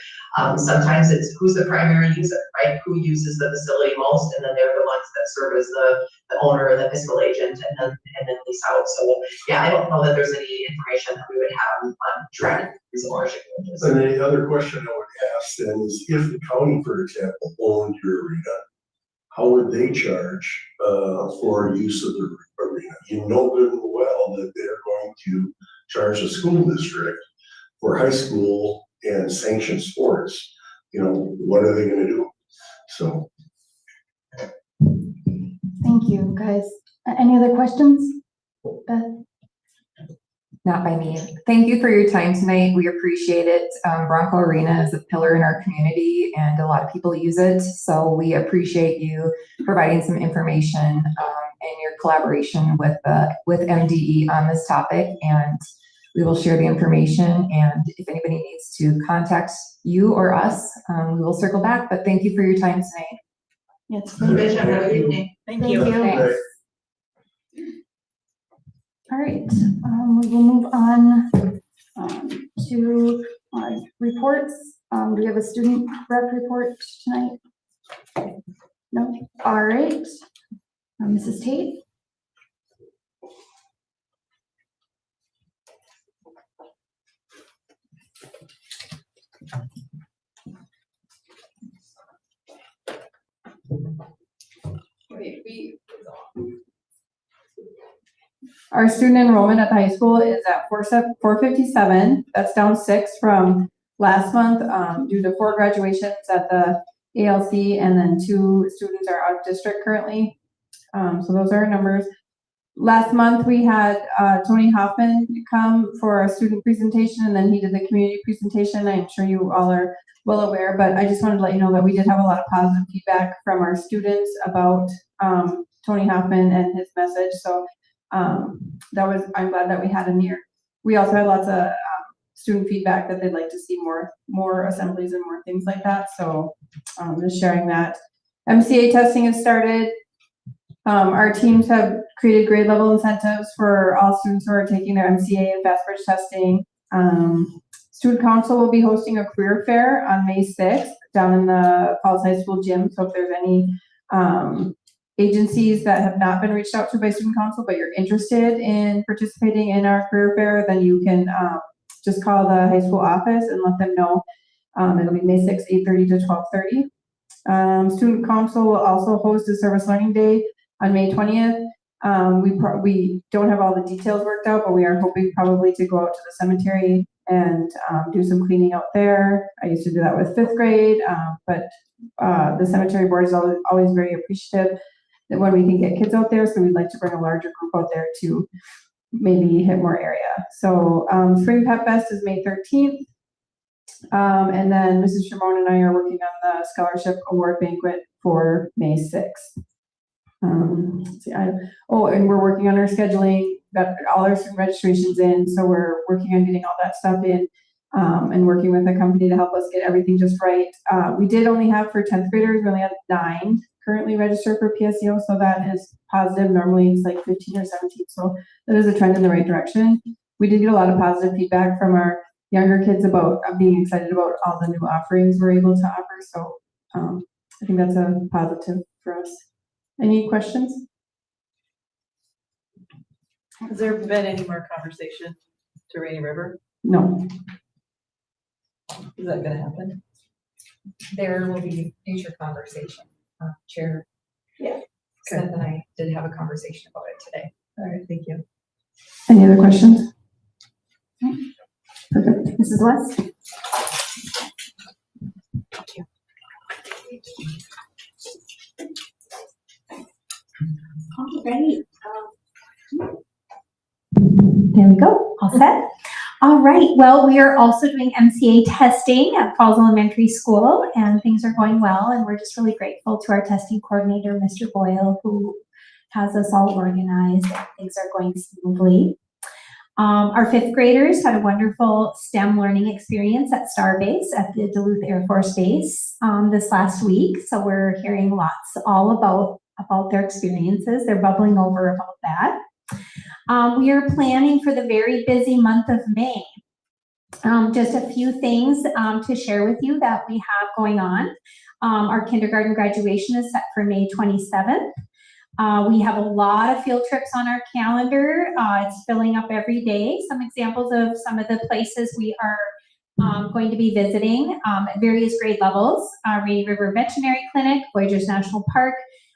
Sometimes it's who's the primary user, right? Who uses the facility most, and then they're the ones that serve as the owner or the fiscal agent, and then lease out. So yeah, I don't know that there's any information that we would have on trends in ownership changes. And the other question I would ask then is, if the county, for example, owned your arena, how would they charge for use of the arena? You know good and well that they're going to charge the school district for high school and sanctioned sports. You know, what are they gonna do? So. Thank you, guys. Any other questions? Beth? Not by me. Thank you for your time tonight. We appreciate it. Bronco Arena is a pillar in our community and a lot of people use it. So we appreciate you providing some information and your collaboration with MDE on this topic. And we will share the information. And if anybody needs to contact you or us, we will circle back. But thank you for your time tonight. Yes. Have a good evening. Thank you. Thanks. All right, we will move on to reports. Do we have a student rep report tonight? No? All right. Mrs. Tate? Our student enrollment at the high school is at 457. That's down 6 from last month due to 4 graduations at the ALC, and then 2 students are out of district currently. So those are our numbers. Last month we had Tony Hoffman come for a student presentation, and then he did the community presentation. I'm sure you all are well aware, but I just wanted to let you know that we did have a lot of positive feedback from our students about Tony Hoffman and his message. So I'm glad that we had him here. We also had lots of student feedback that they'd like to see more assemblies and more things like that. So just sharing that. MCA testing has started. Our teams have created grade level incentives for all students who are taking their MCA and fast bridge testing. Student Council will be hosting a career fair on May 6th down in the Falls High School gym. So if there's any agencies that have not been reached out to by Student Council, but you're interested in participating in our career fair, then you can just call the high school office and let them know. It'll be May 6th, 8:30 to 12:30. Student Council will also host a service learning day on May 20th. We don't have all the details worked out, but we are hoping probably to go out to the cemetery and do some cleaning out there. I used to do that with 5th grade, but the cemetery board is always very appreciative that when we can get kids out there, so we'd like to bring a larger group out there to maybe hit more area. So Spring Pep Fest is May 13th. And then Mrs. Shimon and I are working on the scholarship award banquet for May 6th. Let's see, and we're working on our scheduling, got all our student registrations in, so we're working on getting all that stuff in, and working with a company to help us get everything just right. We did only have for 10th graders, we only had 9 currently registered for PSEO, so that is positive. Normally it's like 15 or 17, so that is a trend in the right direction. We did get a lot of positive feedback from our younger kids about being excited about all the new offerings we're able to offer. So I think that's a positive for us. Any questions? Has there been any more conversation to Rainy River? No. Is that gonna happen? There will be future conversation. Chair. Yeah. Smith and I did have a conversation about it today. All right, thank you. Any other questions? Perfect. Mrs. West? All right. There we go, all set. All right, well, we are also doing MCA testing at Falls Elementary School, and things are going well, and we're just really grateful to our testing coordinator, Mr. Boyle, who has us all organized, and things are going smoothly. Our fifth graders had a wonderful STEM learning experience at Starbase at the Duluth Air Force Base this last week, so we're hearing lots all about their experiences. They're bubbling over about that. We are planning for the very busy month of May. Just a few things to share with you that we have going on. Our kindergarten graduation is set for May 27th. We have a lot of field trips on our calendar. It's filling up every day. Some examples of some of the places we are going to be visiting at various grade levels. Rainy River Veterinary Clinic, Voyageurs National Park,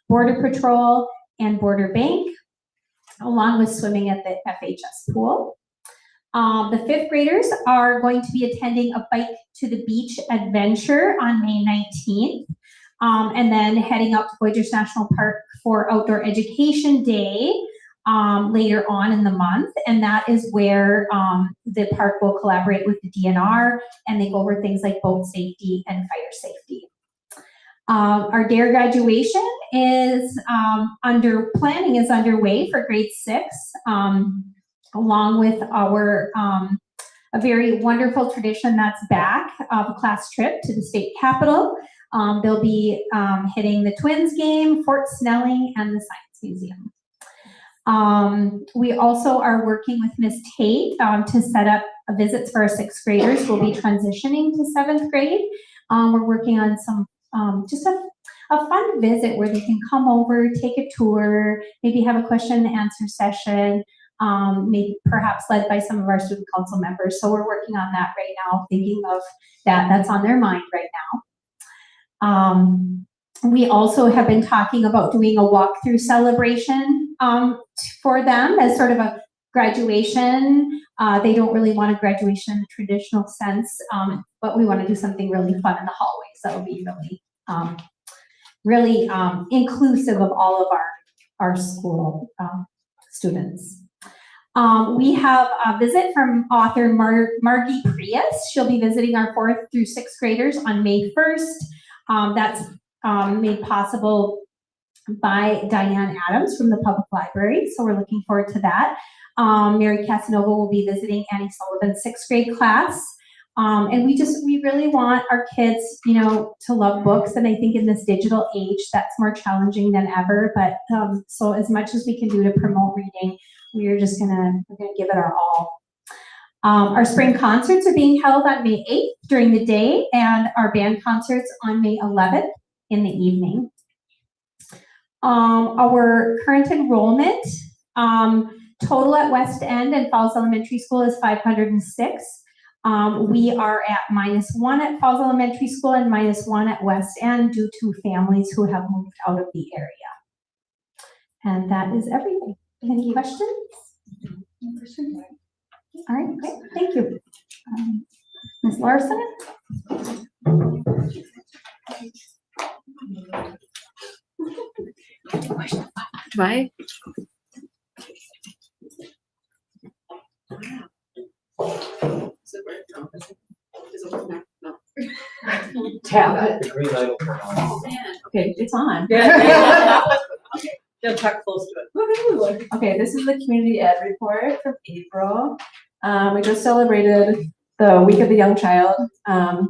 Border Patrol, and Border Bank, along with swimming at the FHS pool. The fifth graders are going to be attending a Bike to the Beach adventure on May 19th, and then heading up to Voyageurs National Park for Outdoor Education Day later on in the month, and that is where the park will collaborate with the DNR, and they go over things like boat safety and fire safety. Our DARE graduation is planning is underway for grade 6, along with our a very wonderful tradition that's back of a class trip to the state capitol. They'll be hitting the Twins game, Fort Snelling, and the Science Museum. We also are working with Miss Tate to set up visits for our 6th graders who will be transitioning to 7th grade. We're working on some just a fun visit where they can come over, take a tour, maybe have a question and answer session, maybe perhaps led by some of our student council members. So we're working on that right now, thinking of that. That's on their mind right now. We also have been talking about doing a walkthrough celebration for them as sort of a graduation. They don't really want a graduation in the traditional sense, but we want to do something really fun in the hallways. That will be really inclusive of all of our school students. We have a visit from author Margie Prius. She'll be visiting our 4th through 6th graders on May 1st. That's made possible by Diane Adams from the Public Library, so we're looking forward to that. Mary Casanova will be visiting Annie Sullivan's 6th grade class. And we really want our kids, to love books. And I think in this digital age, that's more challenging than ever. But so as much as we can do to promote reading, we're gonna give it our all. Our spring concerts are being held on May 8th during the day, and our band concerts on May 11th in the evening. Our current enrollment total at West End and Falls Elementary School is 506. We are at -1 at Falls Elementary School and -1 at West End due to families who have moved out of the area. And that is everything. Any questions? No questions? All right, great, thank you. Ms. Larson? Do I? Tap it. The green light will turn on. Okay, it's on. You'll talk close to it. Okay, this is the community ed report from April. We just celebrated the week of the young child.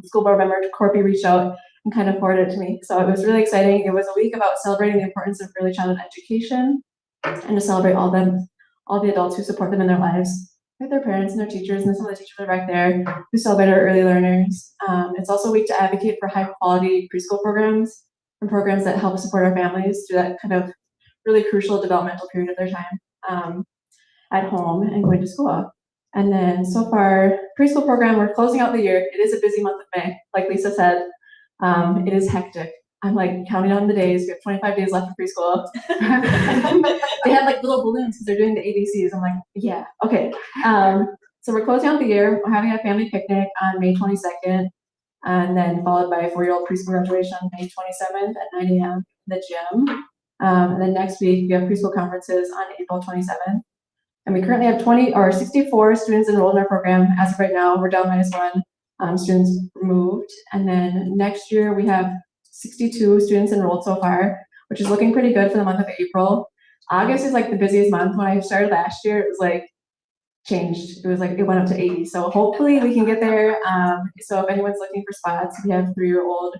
School board member Corby reached out and kind of forwarded it to me. So it was really exciting. It was a week about celebrating the importance of early childhood education and to celebrate all the adults who support them in their lives. with their parents and their teachers, and some of the teachers are back there who celebrate our early learners. It's also a week to advocate for high quality preschool programs and programs that help support our families through that kind of really crucial developmental period of their time at home and going to school. And then so far, preschool program, we're closing out the year. It is a busy month of May, like Lisa said. It is hectic. I'm like counting on the days. We have 25 days left of preschool. They had like little balloons because they're doing the ABCs. I'm like, yeah, okay. So we're closing out the year. We're having a family picnic on May 22nd, and then followed by a 4-year-old preschool graduation on May 27th at 9 a.m. in the gym. And then next week we have preschool conferences on April 27th. And we currently have 64 students enrolled in our program. As of right now, we're down -1 students removed. And then next year we have 62 students enrolled so far, which is looking pretty good for the month of April. August is like the busiest month. When I started last year, it was like changed. It was like, it went up to 80. So hopefully we can get there. So if anyone's looking for spots, we have 3-year-old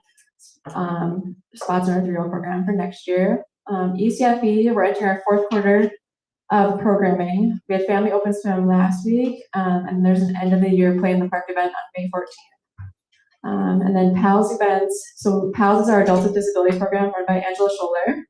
spots in our 3-year-old program for next year. ECFE, we're entering our 4th quarter of programming. We had family open swim last week, and there's an end of the year play in the park event on May 14th. And then PALS events. So PALS is our Adults with Disabilities program run by Angela Scholler.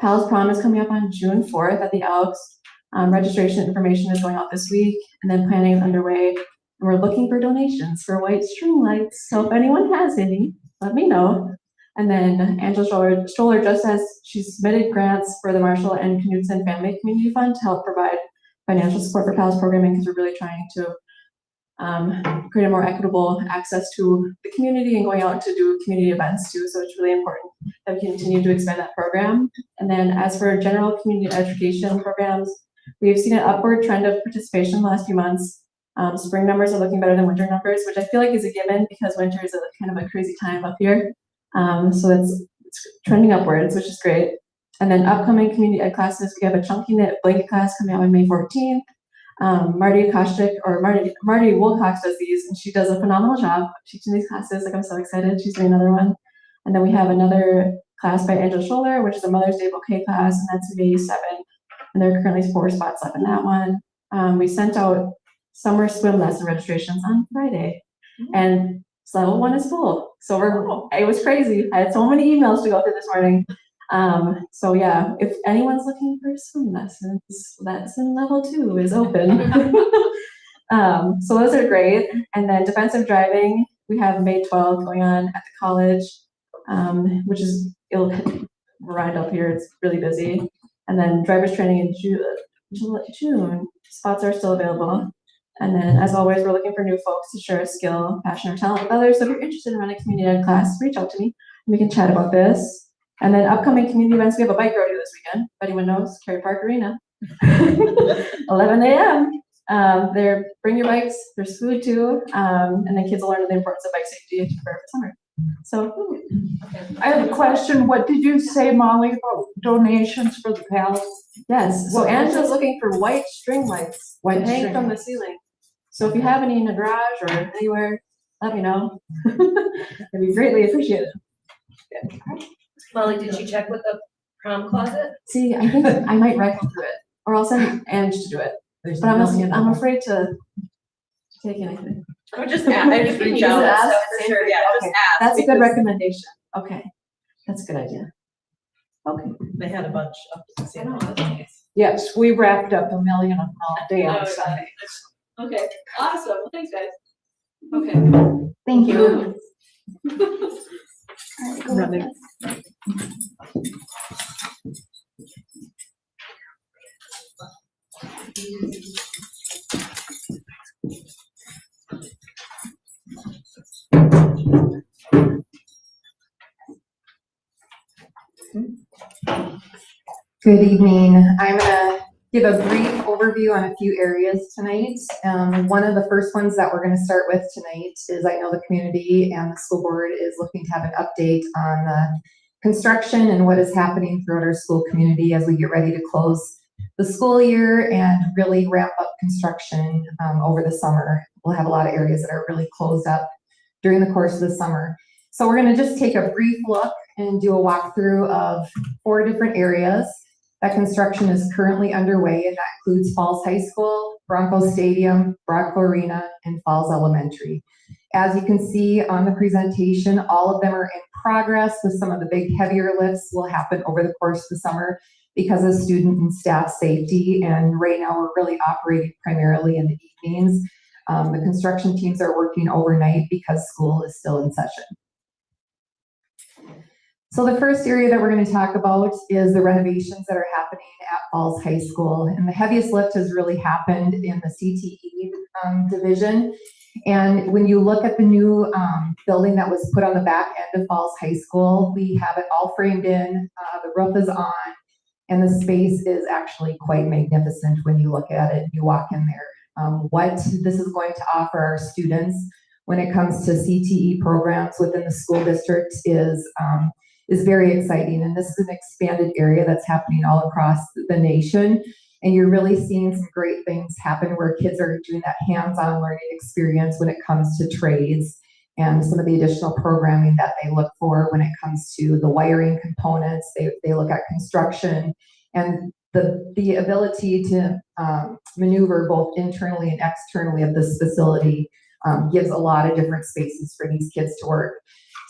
PALS prom is coming up on June 4th at the Elks. Registration information is going out this week, and then planning is underway. And we're looking for donations for white string lights. So if anyone has any, let me know. And then Angela Stoller just says she's submitted grants for the Marshall and Knudsen Family Community Fund to help provide financial support for PALS programming, because we're really trying to create a more equitable access to the community and going out to do community events too. So it's really important that we continue to expand that program. And then as for general community education programs, we've seen an upward trend of participation the last few months. Spring numbers are looking better than winter numbers, which I feel like is a given because winter is a kind of a crazy time up here. So it's trending upwards, which is great. And then upcoming community ed classes, we have a chunky knit blanket class coming out on May 14th. Marty Wilcox does these, and she does a phenomenal job teaching these classes. Like, I'm so excited. She's doing another one. And then we have another class by Angela Scholler, which is a Mother's Day bouquet class, and that's May 7th. And there are currently 4 spots left in that one. We sent out summer swim lesson registrations on Friday, and level 1 is full. So it was crazy. I had so many emails to go through this morning. So yeah, if anyone's looking for swim lessons, that's in level 2 is open. So those are great. And then defensive driving, we have May 12th going on at the college, which is, right up here, it's really busy. And then driver's training in June, spots are still available. And then, as always, we're looking for new folks to share a skill, passion, or talent with others. So if you're interested in running a community ed class, reach out to me and we can chat about this. And then upcoming community events, we have a bike rodeo this weekend. If anyone knows, Cary Park Arena, 11 a.m. Bring your bikes, there's food too. And then kids will learn the importance of bike safety to prepare for summer. So I have a question. What did you say, Molly, about donations for the PALS? Yes, so Angela's looking for white string lights to hang from the ceiling. So if you have any in the garage or anywhere, let me know. It'd be greatly appreciated. Molly, did you check with the prom closet? See, I think I might rifle through it, or I'll send Ange to do it. But I'm afraid to take anything. I just reach out. So for sure, yeah, just ask. That's a good recommendation. Okay, that's a good idea. Okay. They had a bunch up to the same. Yes, we wrapped up 1 million of them all day on Sunday. Okay, awesome. Well, thanks, guys. Okay. Thank you. Good evening. I'm going to give a brief overview on a few areas tonight. One of the first ones that we're going to start with tonight is I know the community and the school board is looking to have an update on the construction and what is happening throughout our school community as we get ready to close the school year and really ramp up construction over the summer. We'll have a lot of areas that are really closed up during the course of the summer. So we're going to just take a brief look and do a walkthrough of 4 different areas that construction is currently underway, and that includes Falls High School, Bronco Stadium, Bronco Arena, and Falls Elementary. As you can see on the presentation, all of them are in progress, with some of the big heavier lifts will happen over the course of the summer because of student and staff safety. And right now we're really operating primarily in the evenings. The construction teams are working overnight because school is still in session. So the first area that we're going to talk about is the renovations that are happening at Falls High School. And the heaviest lift has really happened in the CTE division. And when you look at the new building that was put on the back end of Falls High School, we have it all framed in, the roof is on, and the space is actually quite magnificent when you look at it, you walk in there. What this is going to offer our students when it comes to CTE programs within the school district is very exciting. And this is an expanded area that's happening all across the nation. And you're really seeing some great things happen where kids are doing that hands-on learning experience when it comes to trades and some of the additional programming that they look for when it comes to the wiring components. They look at construction and the ability to maneuver both internally and externally of this facility gives a lot of different spaces for these kids to work.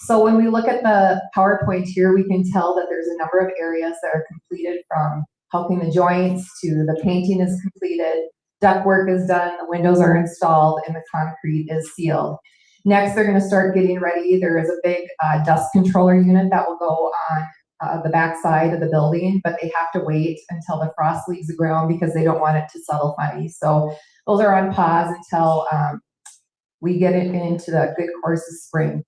So when we look at the PowerPoint here, we can tell that there's a number of areas that are completed, from helping the joints to the painting is completed, ductwork is done, the windows are installed, and the concrete is sealed. Next, they're going to start getting ready. There is a big dust controller unit that will go on the back side of the building, but they have to wait until the frost leaves the ground because they don't want it to settle funny. So those are on pause until we get it into the good course of spring.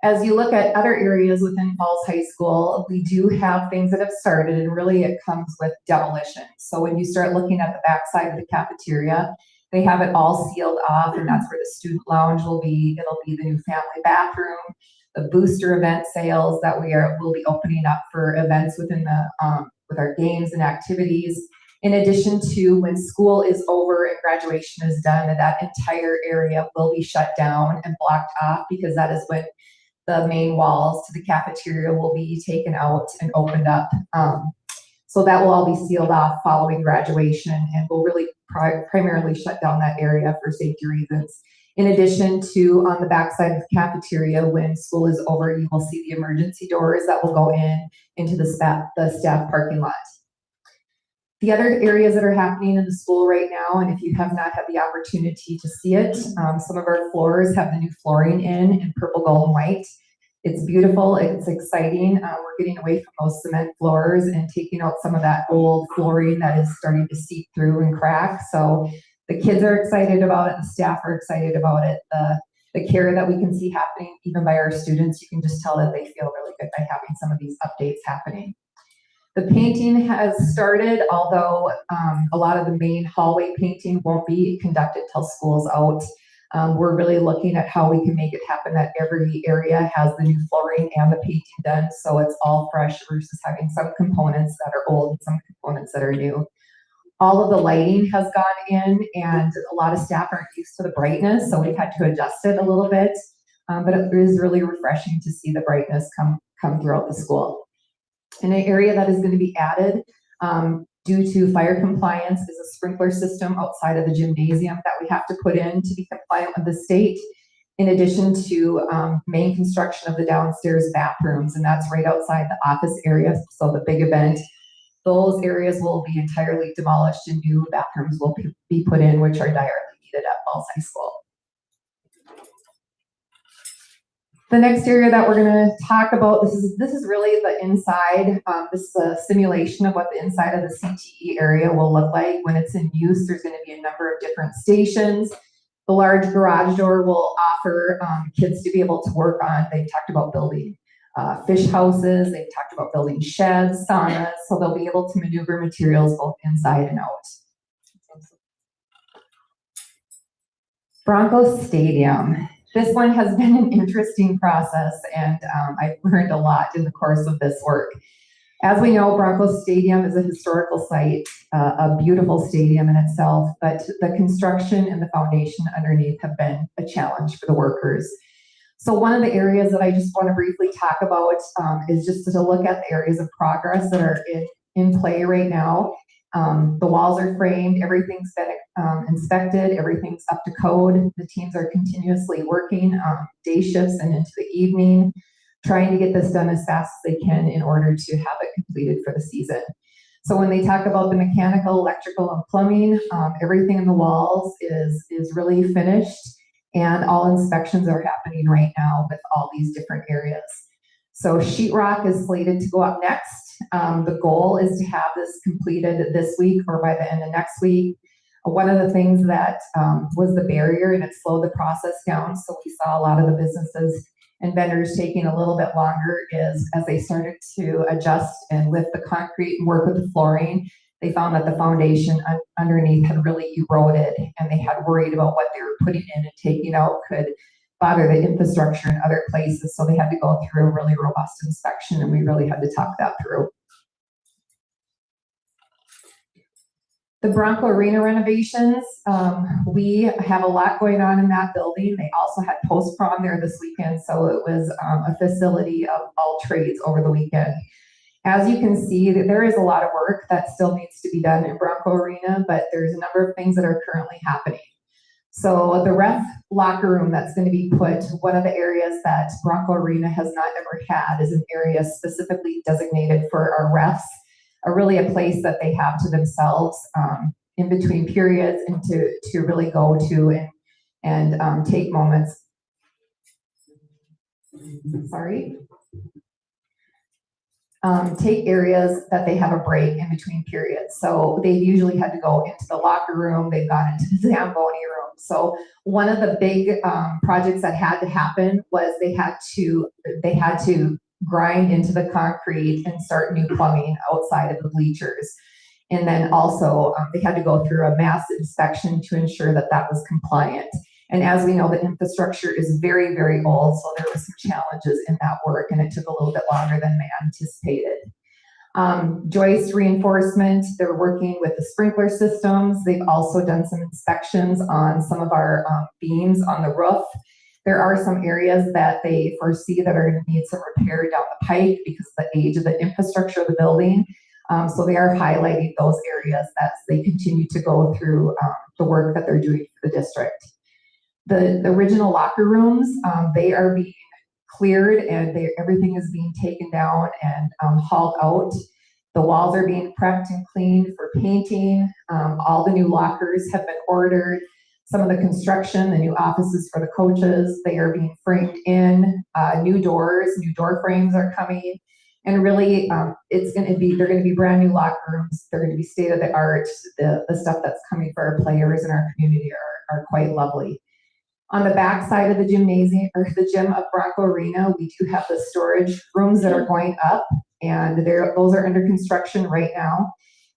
As you look at other areas within Falls High School, we do have things that have started, and really it comes with demolition. So when you start looking at the backside of the cafeteria, they have it all sealed off, and that's where the student lounge will be. It'll be the new family bathroom, the booster event sales that we'll be opening up for events within the with our games and activities. In addition to, when school is over and graduation is done, that entire area will be shut down and blocked off, because that is when the main walls to the cafeteria will be taken out and opened up. So that will all be sealed off following graduation, and we'll really primarily shut down that area for safety reasons. In addition to, on the backside of the cafeteria, when school is over, you will see the emergency doors that will go into the staff parking lot. The other areas that are happening in the school right now, and if you have not had the opportunity to see it, some of our floors have the new flooring in purple, gold, and white. It's beautiful, it's exciting. We're getting away from those cement floors and taking out some of that old flooring that is starting to seep through and crack. So the kids are excited about it, the staff are excited about it. The care that we can see happening even by our students, you can just tell that they feel really good by having some of these updates happening. The painting has started, although a lot of the main hallway painting won't be conducted till school's out. We're really looking at how we can make it happen that every area has the new flooring and the painting done, so it's all fresh versus having some components that are old and some components that are new. All of the lighting has gone in, and a lot of staff aren't used to the brightness, so we've had to adjust it a little bit, but it is really refreshing to see the brightness come throughout the school. And an area that is going to be added due to fire compliance is a sprinkler system outside of the gymnasium that we have to put in to be compliant with the state, in addition to main construction of the downstairs bathrooms, and that's right outside the office area. So the big event, those areas will be entirely demolished and new bathrooms will be put in, which are direly needed at Falls High School. The next area that we're going to talk about, this is really the inside. This is a simulation of what the inside of the CTE area will look like when it's in use. There's going to be a number of different stations. The large garage door will offer kids to be able to work on. They talked about building fish houses. They've talked about building sheds, saunas, so they'll be able to maneuver materials both inside and out. Bronco Stadium. This one has been an interesting process, and I've learned a lot in the course of this work. As we know, Bronco Stadium is a historical site, a beautiful stadium in itself, but the construction and the foundation underneath have been a challenge for the workers. So one of the areas that I just want to briefly talk about is just to look at the areas of progress that are in play right now. The walls are framed, everything's been inspected, everything's up to code. The teams are continuously working day shifts and into the evening, trying to get this done as fast as they can in order to have it completed for the season. So when they talk about the mechanical, electrical, and plumbing, everything in the walls is really finished, and all inspections are happening right now with all these different areas. So sheetrock is slated to go up next. The goal is to have this completed this week or by the end of next week. One of the things that was the barrier and it slowed the process down, so we saw a lot of the businesses and vendors taking a little bit longer, is as they started to adjust and lift the concrete and work with the flooring, they found that the foundation underneath had really eroded, and they had worried about what they were putting in and taking out could bother the infrastructure in other places. So they had to go through a really robust inspection, and we really had to talk that through. The Bronco Arena renovations, we have a lot going on in that building. They also had post-prom there this weekend, so it was a facility of all trades over the weekend. As you can see, there is a lot of work that still needs to be done in Bronco Arena, but there's a number of things that are currently happening. So the ref locker room that's going to be put, one of the areas that Bronco Arena has not ever had is an area specifically designated for our refs, really a place that they have to themselves in between periods, and to really go to and take moments. Sorry. Take areas that they have a break in between periods. So they usually had to go into the locker room, they've gone into the Zamboni room. So one of the big projects that had to happen was they had to grind into the concrete and start new plumbing outside of the bleachers. And then also they had to go through a mass inspection to ensure that that was compliant. And as we know, the infrastructure is very, very old, so there were some challenges in that work, and it took a little bit longer than they anticipated. Joist reinforcement, they're working with the sprinkler systems. They've also done some inspections on some of our beams on the roof. There are some areas that they foresee that are going to need some repair down the pike because of the age of the infrastructure of the building. So they are highlighting those areas as they continue to go through the work that they're doing for the district. The original locker rooms, they are being cleared, and everything is being taken down and hauled out. The walls are being prepped and cleaned for painting. All the new lockers have been ordered. Some of the construction, the new offices for the coaches, they are being framed in. New doors, new door frames are coming. And really, they're going to be brand new locker rooms. They're going to be state of the art. The stuff that's coming for our players and our community are quite lovely. On the back side of the gymnasium, or the gym of Bronco Arena, we do have the storage rooms that are going up, and those are under construction right now.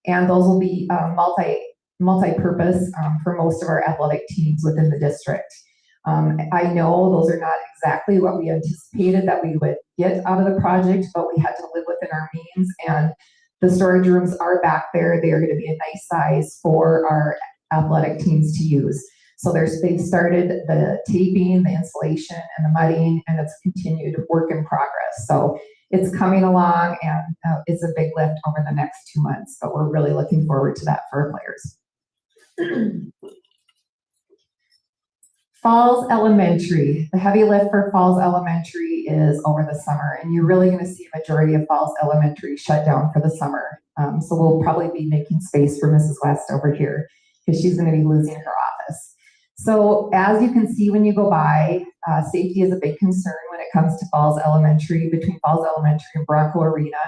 And those will be multi-purpose for most of our athletic teams within the district. I know those are not exactly what we anticipated that we would get out of the project, but we had to live within our means, and the storage rooms are back there. They are going to be a nice size for our athletic teams to use. So they've started the taping, the insulation, and the mudding, and it's continued work in progress. So it's coming along, and it's a big lift over the next 2 months, but we're really looking forward to that for our players. Falls Elementary. The heavy lift for Falls Elementary is over the summer, and you're really going to see a majority of Falls Elementary shut down for the summer. So we'll probably be making space for Mrs. West over here because she's going to be losing her office. So as you can see when you go by, safety is a big concern when it comes to Falls Elementary. Between Falls Elementary and Bronco Arena,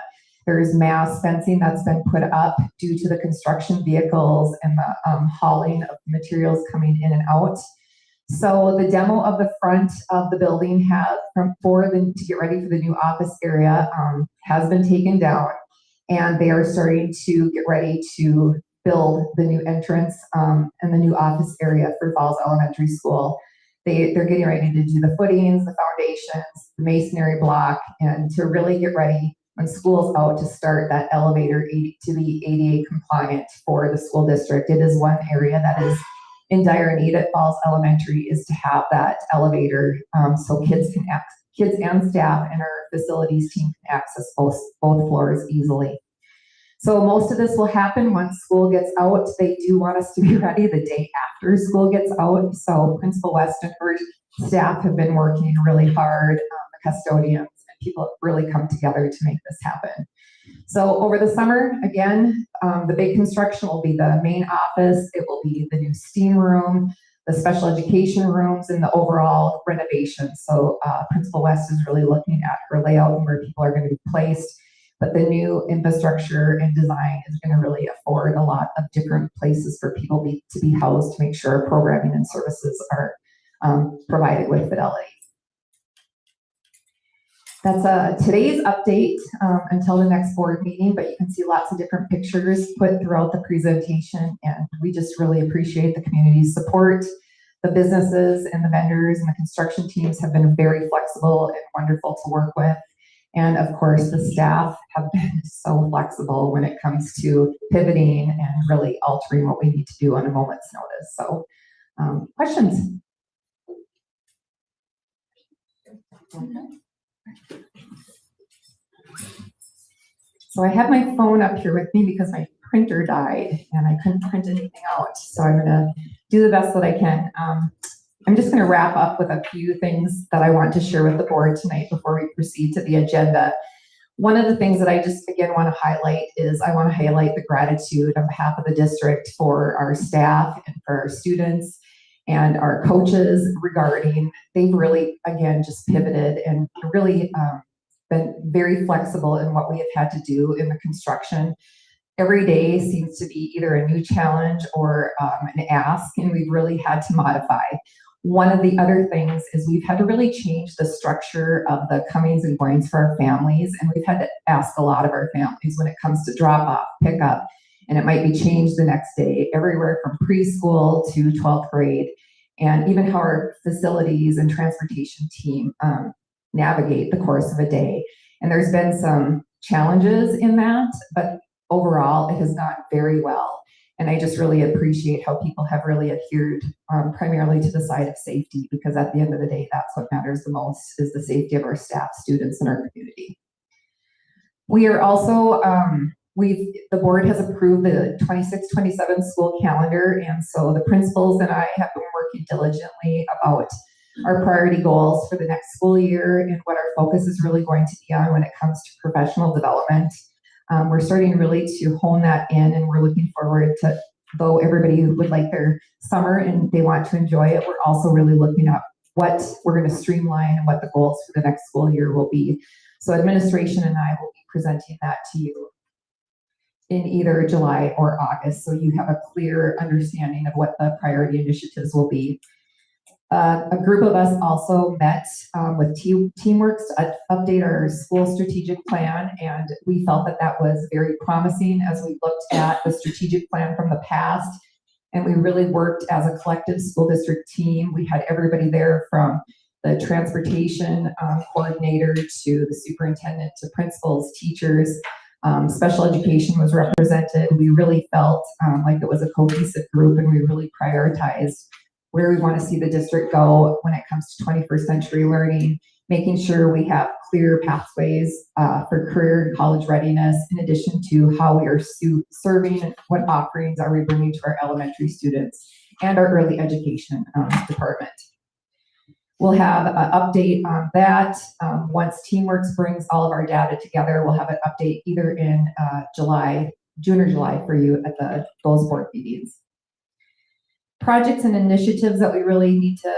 there's mass fencing that's been put up due to the construction vehicles and the hauling of materials coming in and out. So the demo of the front of the building to get ready for the new office area has been taken down, and they are starting to get ready to build the new entrance and the new office area for Falls Elementary School. They're getting ready to do the footings, the foundations, the masonry block, and to really get ready when school's out to start that elevator to be ADA compliant for the school district. It is one area that is in dire need at Falls Elementary, is to have that elevator so kids and staff and our facilities team can access both floors easily. So most of this will happen once school gets out. They do want us to be ready the day after school gets out. So Principal West and her staff have been working really hard, the custodians, and people have really come together to make this happen. So over the summer, again, the big construction will be the main office. It will be the new STEAM room, the special education rooms, and the overall renovation. So Principal West is really looking at her layout and where people are going to be placed. But the new infrastructure and design is going to really afford a lot of different places for people to be housed to make sure programming and services are provided with fidelity. That's today's update until the next board meeting, but you can see lots of different pictures put throughout the presentation, and we just really appreciate the community's support. The businesses and the vendors and the construction teams have been very flexible and wonderful to work with. And of course, the staff have been so flexible when it comes to pivoting and really altering what we need to do on a moment's notice. So, questions? So I have my phone up here with me because my printer died and I couldn't print anything out. So I'm going to do the best that I can. I'm just going to wrap up with a few things that I want to share with the board tonight before we proceed to the agenda. One of the things that I just, again, want to highlight is I want to highlight the gratitude on behalf of the district for our staff and for our students and our coaches regarding, they've really, again, just pivoted and really been very flexible in what we have had to do in the construction. Every day seems to be either a new challenge or an ask, and we've really had to modify. One of the other things is we've had to really change the structure of the comings and goings for our families, and we've had to ask a lot of our families when it comes to drop off, pick up, and it might be changed the next day, everywhere from preschool to 12th grade, and even how our facilities and transportation team navigate the course of a day. And there's been some challenges in that, but overall it has gone very well. And I just really appreciate how people have really adhered primarily to the side of safety, because at the end of the day, that's what matters the most, is the safety of our staff, students, and our community. We are also, the board has approved the 26-27 school calendar, and so the principals and I have been working diligently about our priority goals for the next school year and what our focus is really going to be on when it comes to professional development. We're starting really to hone that in, and we're looking forward to, though everybody would like their summer and they want to enjoy it, we're also really looking at what we're going to streamline and what the goals for the next school year will be. So administration and I will be presenting that to you in either July or August, so you have a clear understanding of what the priority initiatives will be. A group of us also met with Teamworks to update our school strategic plan, and we felt that that was very promising as we looked at the strategic plan from the past, and we really worked as a collective school district team. We had everybody there from the transportation coordinator to the superintendent to principals, teachers. Special education was represented. We really felt like it was a cohesive group, and we really prioritized where we want to see the district go when it comes to 21st century learning, making sure we have clear pathways for career and college readiness, in addition to how we are serving and what offerings are we bringing to our elementary students and our early education department. We'll have an update on that. Once Teamworks brings all of our data together, we'll have an update either in June or July for you at those board meetings. Projects and initiatives that we really need to,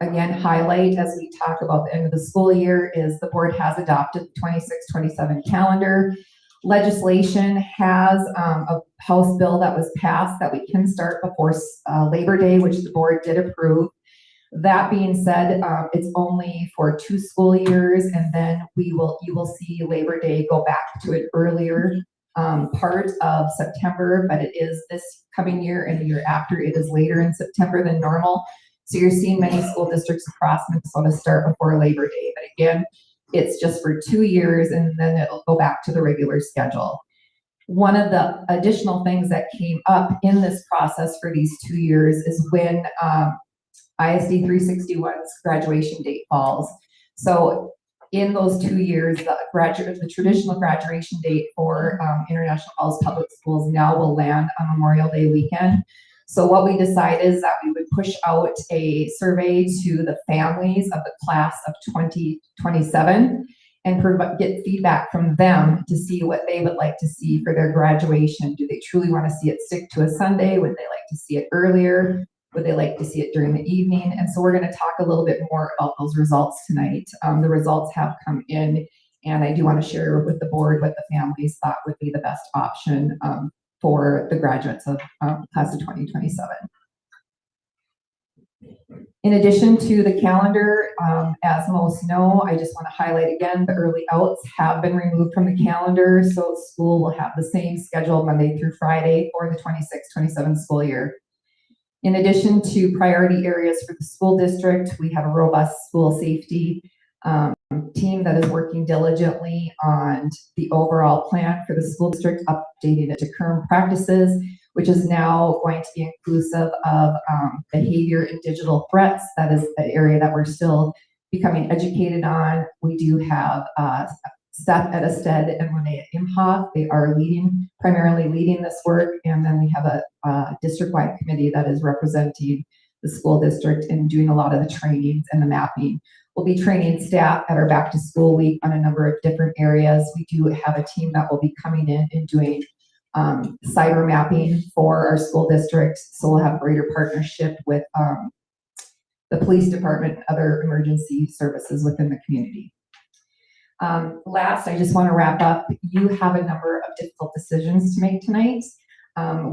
again, highlight as we talk about the end of the school year is the board has adopted the 26-27 calendar. Legislation has a House bill that was passed that we can start before Labor Day, which the board did approve. That being said, it's only for 2 school years, and then you will see Labor Day go back to an earlier part of September, but it is this coming year and the year after, it is later in September than normal. So you're seeing many school districts across Minnesota start before Labor Day, but again, it's just for 2 years and then it'll go back to the regular schedule. One of the additional things that came up in this process for these 2 years is when ISD 361's graduation date falls. So In those 2 years, the traditional graduation date for International Falls Public Schools now will land on Memorial Day weekend. So what we decided is that we would push out a survey to the families of the class of 2027 and get feedback from them to see what they would like to see for their graduation. Do they truly want to see it stick to a Sunday? Would they like to see it earlier? Would they like to see it during the evening? And so we're going to talk a little bit more about those results tonight. The results have come in, and I do want to share with the board what the families thought would be the best option for the graduates of class of 2027. In addition to the calendar, as most know, I just want to highlight again, the early outs have been removed from the calendar, so school will have the same schedule Monday through Friday for the 26-27 school year. In addition to priority areas for the school district, we have a robust school safety team that is working diligently on the overall plan for the school district, updating it to current practices, which is now going to be inclusive of behavior and digital threats. That is an area that we're still becoming educated on. We do have Steph at Ested and Renee at Imhoff. They are primarily leading this work. And then we have a district-wide committee that is representing the school district and doing a lot of the trainings and the mapping. We'll be training staff at our back to school week on a number of different areas. We do have a team that will be coming in and doing cyber mapping for our school district. So we'll have greater partnership with the police department and other emergency services within the community. Last, I just want to wrap up. You have a number of difficult decisions to make tonight.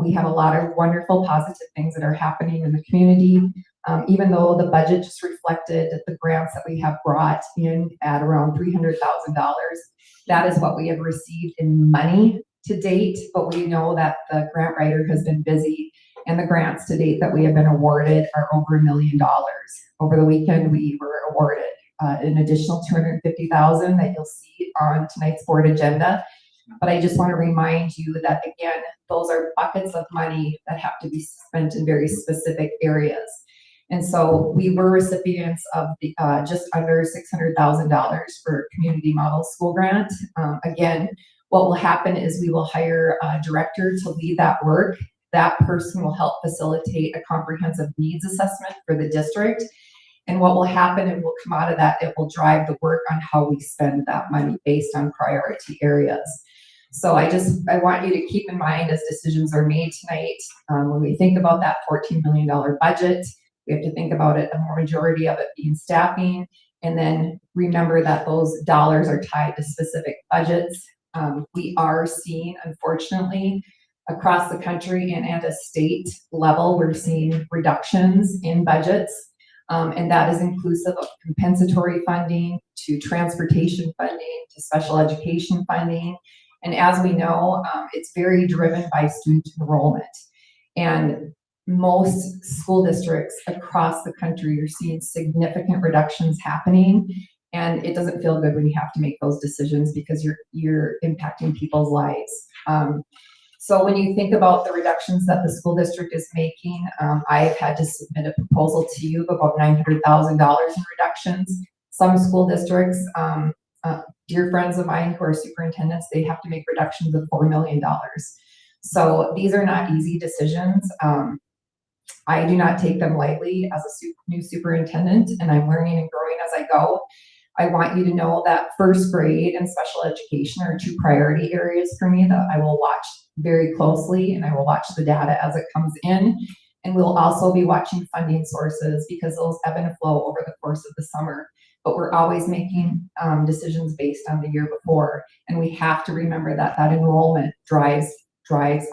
We have a lot of wonderful, positive things that are happening in the community. Even though the budget just reflected the grants that we have brought in at around $300,000, that is what we have received in money to date, but we know that the grant writer has been busy, and the grants to date that we have been awarded are over $1 million. Over the weekend, we were awarded an additional $250,000 that you'll see on tonight's board agenda. But I just want to remind you that, again, those are buckets of money that have to be spent in very specific areas. And so we were recipients of the just under $600,000 for community model school grant. Again, what will happen is we will hire a director to lead that work. That person will help facilitate a comprehensive needs assessment for the district. And what will happen and will come out of that, it will drive the work on how we spend that money based on priority areas. So I want you to keep in mind as decisions are made tonight, when we think about that $14 million budget, we have to think about it, a majority of it being staffing, and then remember that those dollars are tied to specific budgets. We are seeing, unfortunately, across the country and at a state level, we're seeing reductions in budgets. And that is inclusive of compensatory funding, to transportation funding, to special education funding. And as we know, it's very driven by student enrollment. And most school districts across the country are seeing significant reductions happening. And it doesn't feel good when you have to make those decisions because you're impacting people's lives. So when you think about the reductions that the school district is making, I've had to submit a proposal to you of about $900,000 in reductions. Some school districts, dear friends of mine who are superintendents, they have to make reductions of $4 million. So these are not easy decisions. I do not take them lightly as a new superintendent, and I'm learning and growing as I go. I want you to know that first grade and special education are two priority areas for me that I will watch very closely, and I will watch the data as it comes in. And we'll also be watching funding sources because those ebb and flow over the course of the summer. But we're always making decisions based on the year before. And we have to remember that that enrollment drives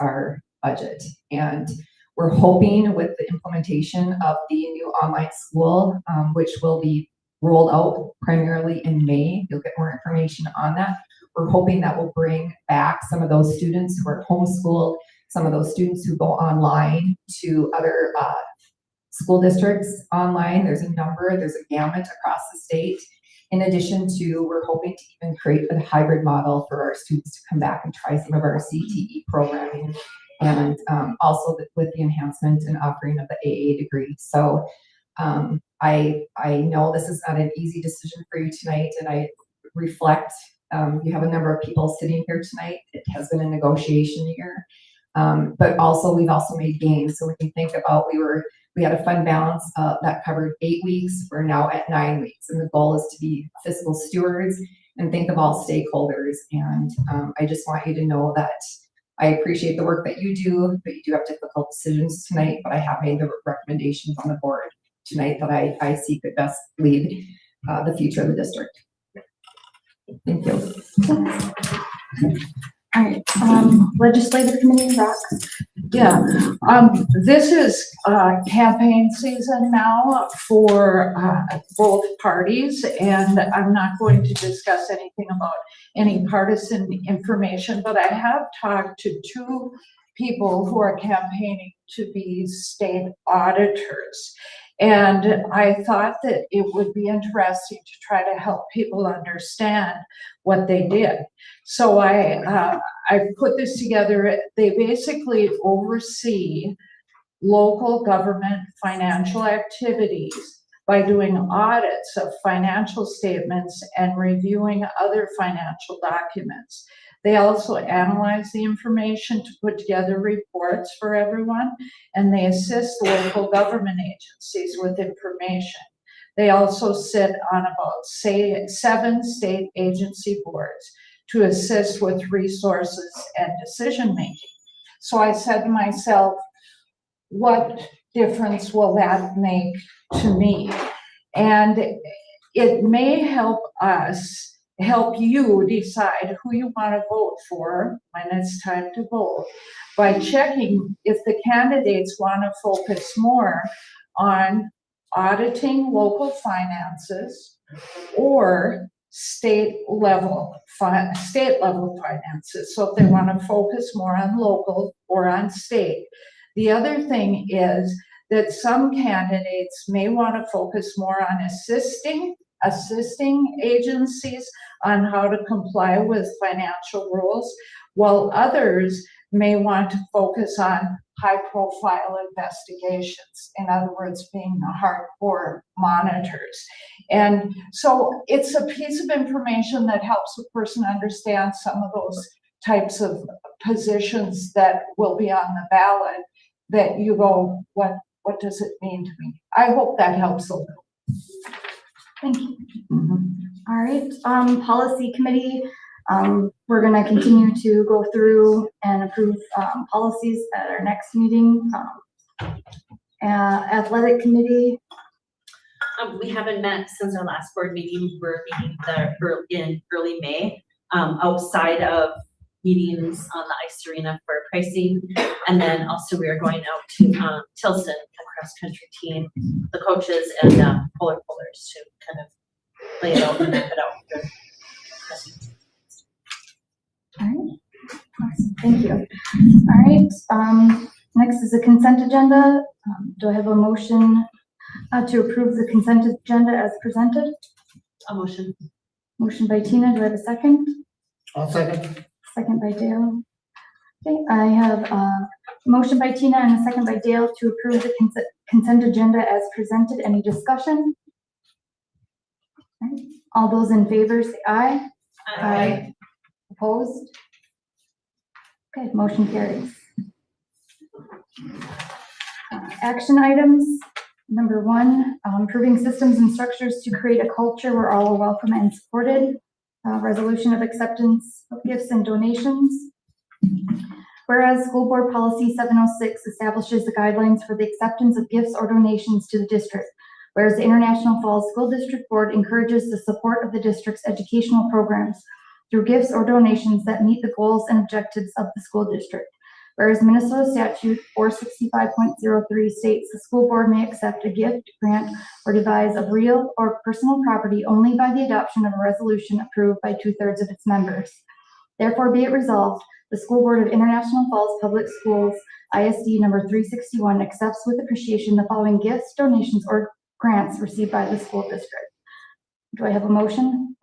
our budget. And we're hoping with the implementation of the new online school, which will be rolled out primarily in May, you'll get more information on that. We're hoping that will bring back some of those students who are homeschooled, some of those students who go online to other school districts online. There's a gamut across the state. In addition to, we're hoping to even create a hybrid model for our students to come back and try some of our CTE programming, and also with the enhancement and offering of the AA degree. So I know this is not an easy decision for you tonight, and I reflect. You have a number of people sitting here tonight. It has been a negotiation year. But also, we've also made gains. So when you think about, we had a fund balance that covered 8 weeks. We're now at 9 weeks. And the goal is to be fiscal stewards and think of all stakeholders. And I just want you to know that I appreciate the work that you do, but you do have difficult decisions tonight. But I have made the recommendations on the board tonight that I see could best lead the future of the district. Thank you. All right, legislative committee, Rox. Yeah, this is campaign season now for both parties, and I'm not going to discuss anything about any partisan information, but I have talked to 2 people who are campaigning to be state auditors. And I thought that it would be interesting to try to help people understand what they did. So I put this together. They basically oversee local government financial activities by doing audits of financial statements and reviewing other financial documents. They also analyze the information to put together reports for everyone, and they assist local government agencies with information. They also sit on about 7 state agency boards to assist with resources and decision-making. So I said to myself, what difference will that make to me? And it may help you decide who you want to vote for when it's time to vote by checking if the candidates want to focus more on auditing local finances or state level finances. So if they want to focus more on local or on state. The other thing is that some candidates may want to focus more on assisting agencies on how to comply with financial rules, while others may want to focus on high-profile investigations. In other words, being the hardcore monitors. And so it's a piece of information that helps a person understand some of those types of positions that will be on the ballot that you go, what does it mean to me? I hope that helps a little. Thank you. All right, policy committee. We're going to continue to go through and approve policies at our next meeting. Athletic committee. We haven't met since our last board meeting. We're meeting in early May, outside of meetings on the ice arena for pricing. And then also we are going out to Tilson, the cross country team, the coaches and polar pullers to kind of lay it out and map it out. All right, awesome. Thank you. All right, next is the consent agenda. Do I have a motion to approve the consent agenda as presented? A motion. Motion by Tina, do I have a second? I'll second. Second by Dale. Okay, I have a motion by Tina and a second by Dale to approve the consent agenda as presented. Any discussion? All right. All those in favor say aye. Aye. Opposed? Okay, motion carries. Action items. Number 1, improving systems and structures to create a culture where all are welcome and supported. Resolution of acceptance of gifts and donations. Whereas School Board Policy 706 establishes the guidelines for the acceptance of gifts or donations to the district. Whereas the International Falls School District Board encourages the support of the district's educational programs through gifts or donations that meet the goals and objectives of the school district. Whereas Minnesota Statute 465.03 states the school board may accept a gift, grant, or devise of real or personal property only by the adoption of a resolution approved by 2/3 of its members. Therefore be it resolved, the School Board of International Falls Public Schools, ISD number 361, accepts with appreciation the following gifts, donations, or grants received by the school district. Do I have a motion?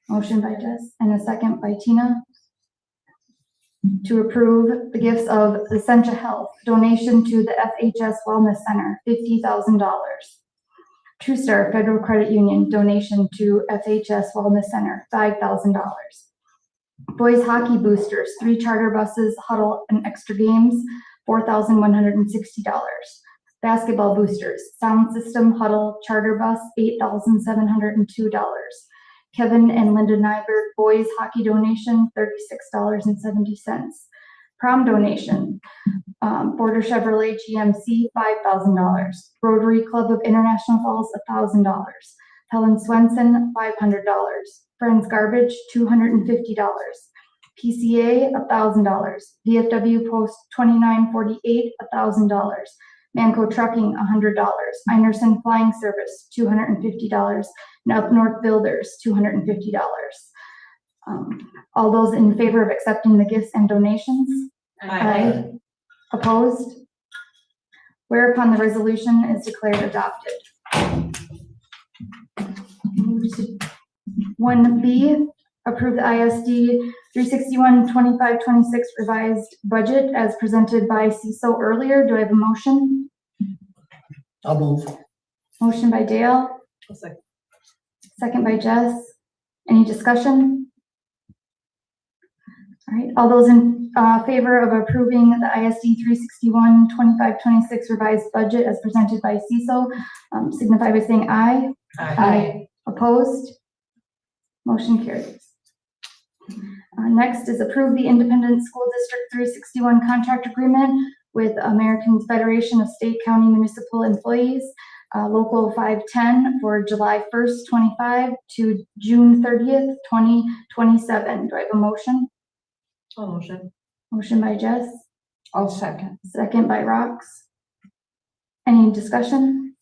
Motion by Jess and a second by Tina to approve the gifts of Essentia Health, donation to the FHS Wellness Center, $50,000. True Star Federal Credit Union donation to FHS Wellness Center, $5,000. Boys Hockey Boosters, 3 charter buses, huddle, and extra games, $4,160. Basketball Boosters, sound system, huddle, charter bus, $8,702. Kevin and Linda Nyberg Boys Hockey donation, $36.70. Prom donation, Border Chevrolet GMC, $5,000. Rotary Club of International Falls, $1,000. Helen Swenson, $500. Friends Garbage, $250. PCA, $1,000. VFW Post 2948, $1,000. Manco Trucking, $100. Inerson Flying Service, $250. And Up North Builders, $250. All those in favor of accepting the gifts and donations? Aye. Opposed? Whereupon the resolution is declared adopted. Move to 1B, approve the ISD 361-25-26 revised budget as presented by CISO earlier. Do I have a motion? I'll move. Motion by Dale. Second by Jess. Any discussion? All right, all those in favor of approving the ISD 361-25-26 revised budget as presented by CISO, signify by saying aye. Aye. Opposed? Motion carries. Next is approve the Independent School District 361 contract agreement with American Federation of State, County, Municipal Employees, Local 510 for July 1st, 25 to June 30th, 2027. Do I have a motion? I'll motion. Motion by Jess. I'll second. Second by Rox. Any discussion?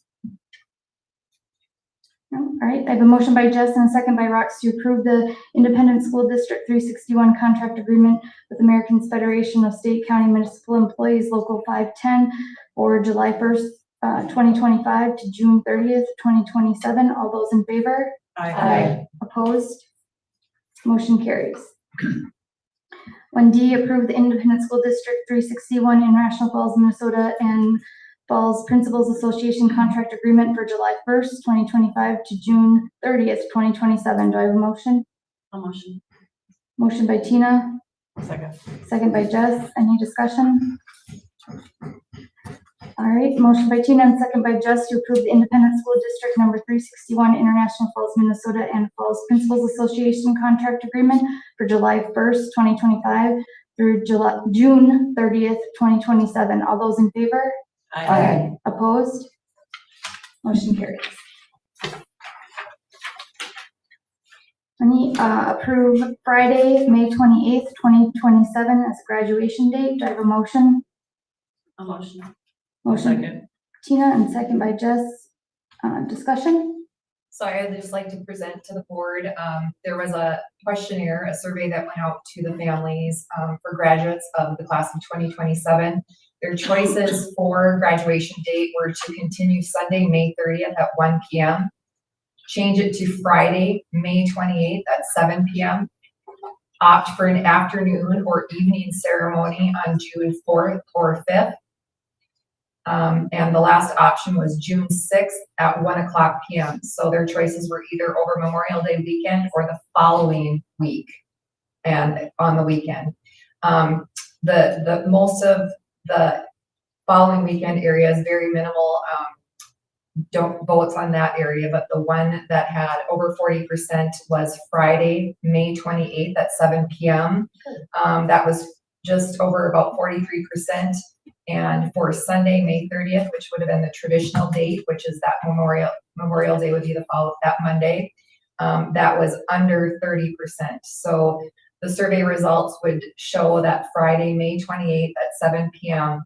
No? All right, I have a motion by Jess and a second by Rox to approve the Independent School District 361 contract agreement with American Federation of State, County, Municipal Employees, Local 510 for July 1st, 2025 to June 30th, 2027. All those in favor? Aye. Opposed? Motion carries. 1D, approve the Independent School District 361 International Falls, Minnesota and Falls Principals Association contract agreement for July 1st, 2025 to June 30th, 2027. Do I have a motion? A motion. Motion by Tina. Second. Second by Jess. Any discussion? All right, motion by Tina and second by Jess to approve the Independent School District number 361 International Falls, Minnesota and Falls Principals Association contract agreement for July 1st, 2025 through June 30th, 2027. All those in favor? Aye. Opposed? Motion carries. Approve Friday, May 28th, 2027 as graduation date. Do I have a motion? A motion. Motion. Second. Tina and second by Jess. Discussion? So I would just like to present to the board, there was a questionnaire, a survey that went out to the families for graduates of the class of 2027. Their choices for graduation date were to continue Sunday, May 30th at 1 p.m., change it to Friday, May 28th at 7 p.m., opt for an afternoon or evening ceremony on June 4th or 5th, and the last option was June 6th at 1:00 p.m. So their choices were either over Memorial Day weekend or the following week and on the weekend. The most of the following weekend area is very minimal votes on that area, but the one that had over 40% was Friday, May 28th at 7 p.m. That was just over about 43%. And for Sunday, May 30th, which would have been the traditional date, which is that Memorial Day would be that Monday, that was under 30%. So the survey results would show that Friday, May 28th at 7 p.m.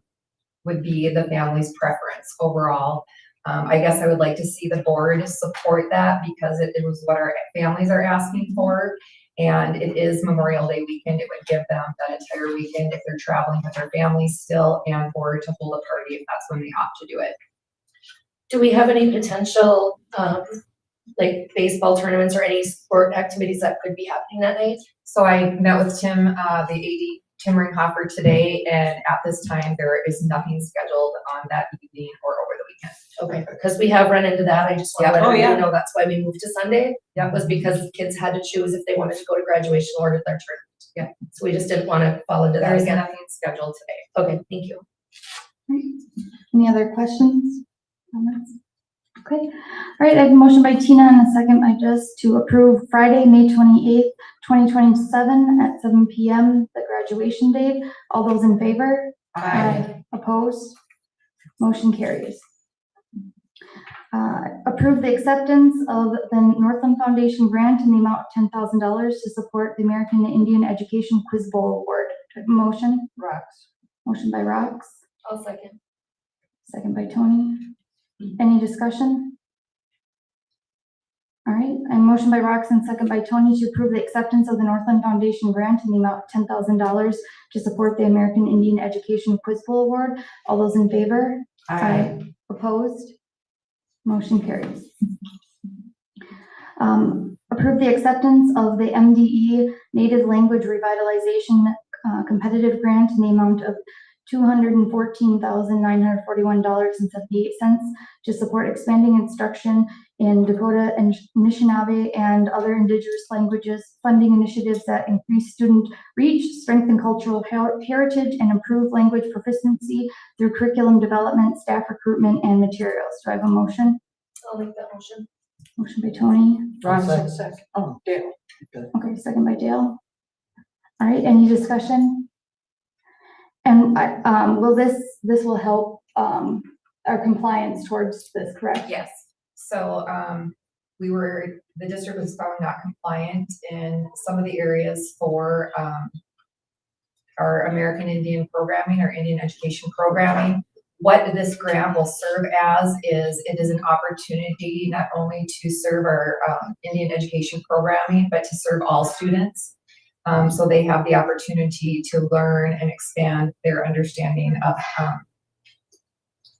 would be the family's preference overall. I guess I would like to see the board support that because it was what our families are asking for. And it is Memorial Day weekend. It would give them that entire weekend if they're traveling with their families still and or to hold a party if that's when they opt to do it. Do we have any potential like baseball tournaments or any sport activities that could be happening that night? So I met with Tim, the AD, Tim Ringhofer today, and at this time there is nothing scheduled on that evening or over the weekend. weekend. Okay, because we have run into that. I just want to let Oh, yeah. everybody know that's why we moved to Sunday. Yeah. Was because kids had to choose if they wanted to go to graduation or to their tournament. Yeah. So we just didn't want to fall into that There is again. nothing scheduled today. Okay, thank you. Any other questions? Comments? Okay, all right, I have a motion by Tina and a second by Jess to approve Friday, May 28th, 2027 at 7 PM, the graduation date. All those in favor? Aye. Opposed? Motion carries. Approve the acceptance of the Northland Foundation grant in the amount of $10,000 to support the American Indian Education Quiz Bowl Award. Do I have a motion? Rox. Motion by Rox, I'll second. second by Tony. Any discussion? All right, I motion by Rox and second by Tony to approve the acceptance of the Northland Foundation grant in the amount of $10,000 to support the American Indian Education Quiz Bowl Award. All those in favor? Aye. Opposed? Motion carries. Approve the acceptance of the MDE Native Language Revitalization Competitive Grant in the amount of $214,941.78 to support expanding instruction in Dakota and Anishinaabe and other indigenous languages, funding initiatives that increase student reach, strengthen cultural heritage, and improve language proficiency through curriculum development, staff recruitment, and materials. Do I have a motion? I'll make that motion. Motion by Tony. Rox, second. Oh, Dale. Okay, second by Dale. All right, any discussion? And will this will help our compliance towards this, correct? Yes, so, the district was found not compliant in some of the areas for, our American Indian programming or Indian education programming. What this grant will serve as is, it is an opportunity not only to serve our, Indian education programming, but to serve all students. So they have the opportunity to learn and expand their understanding of,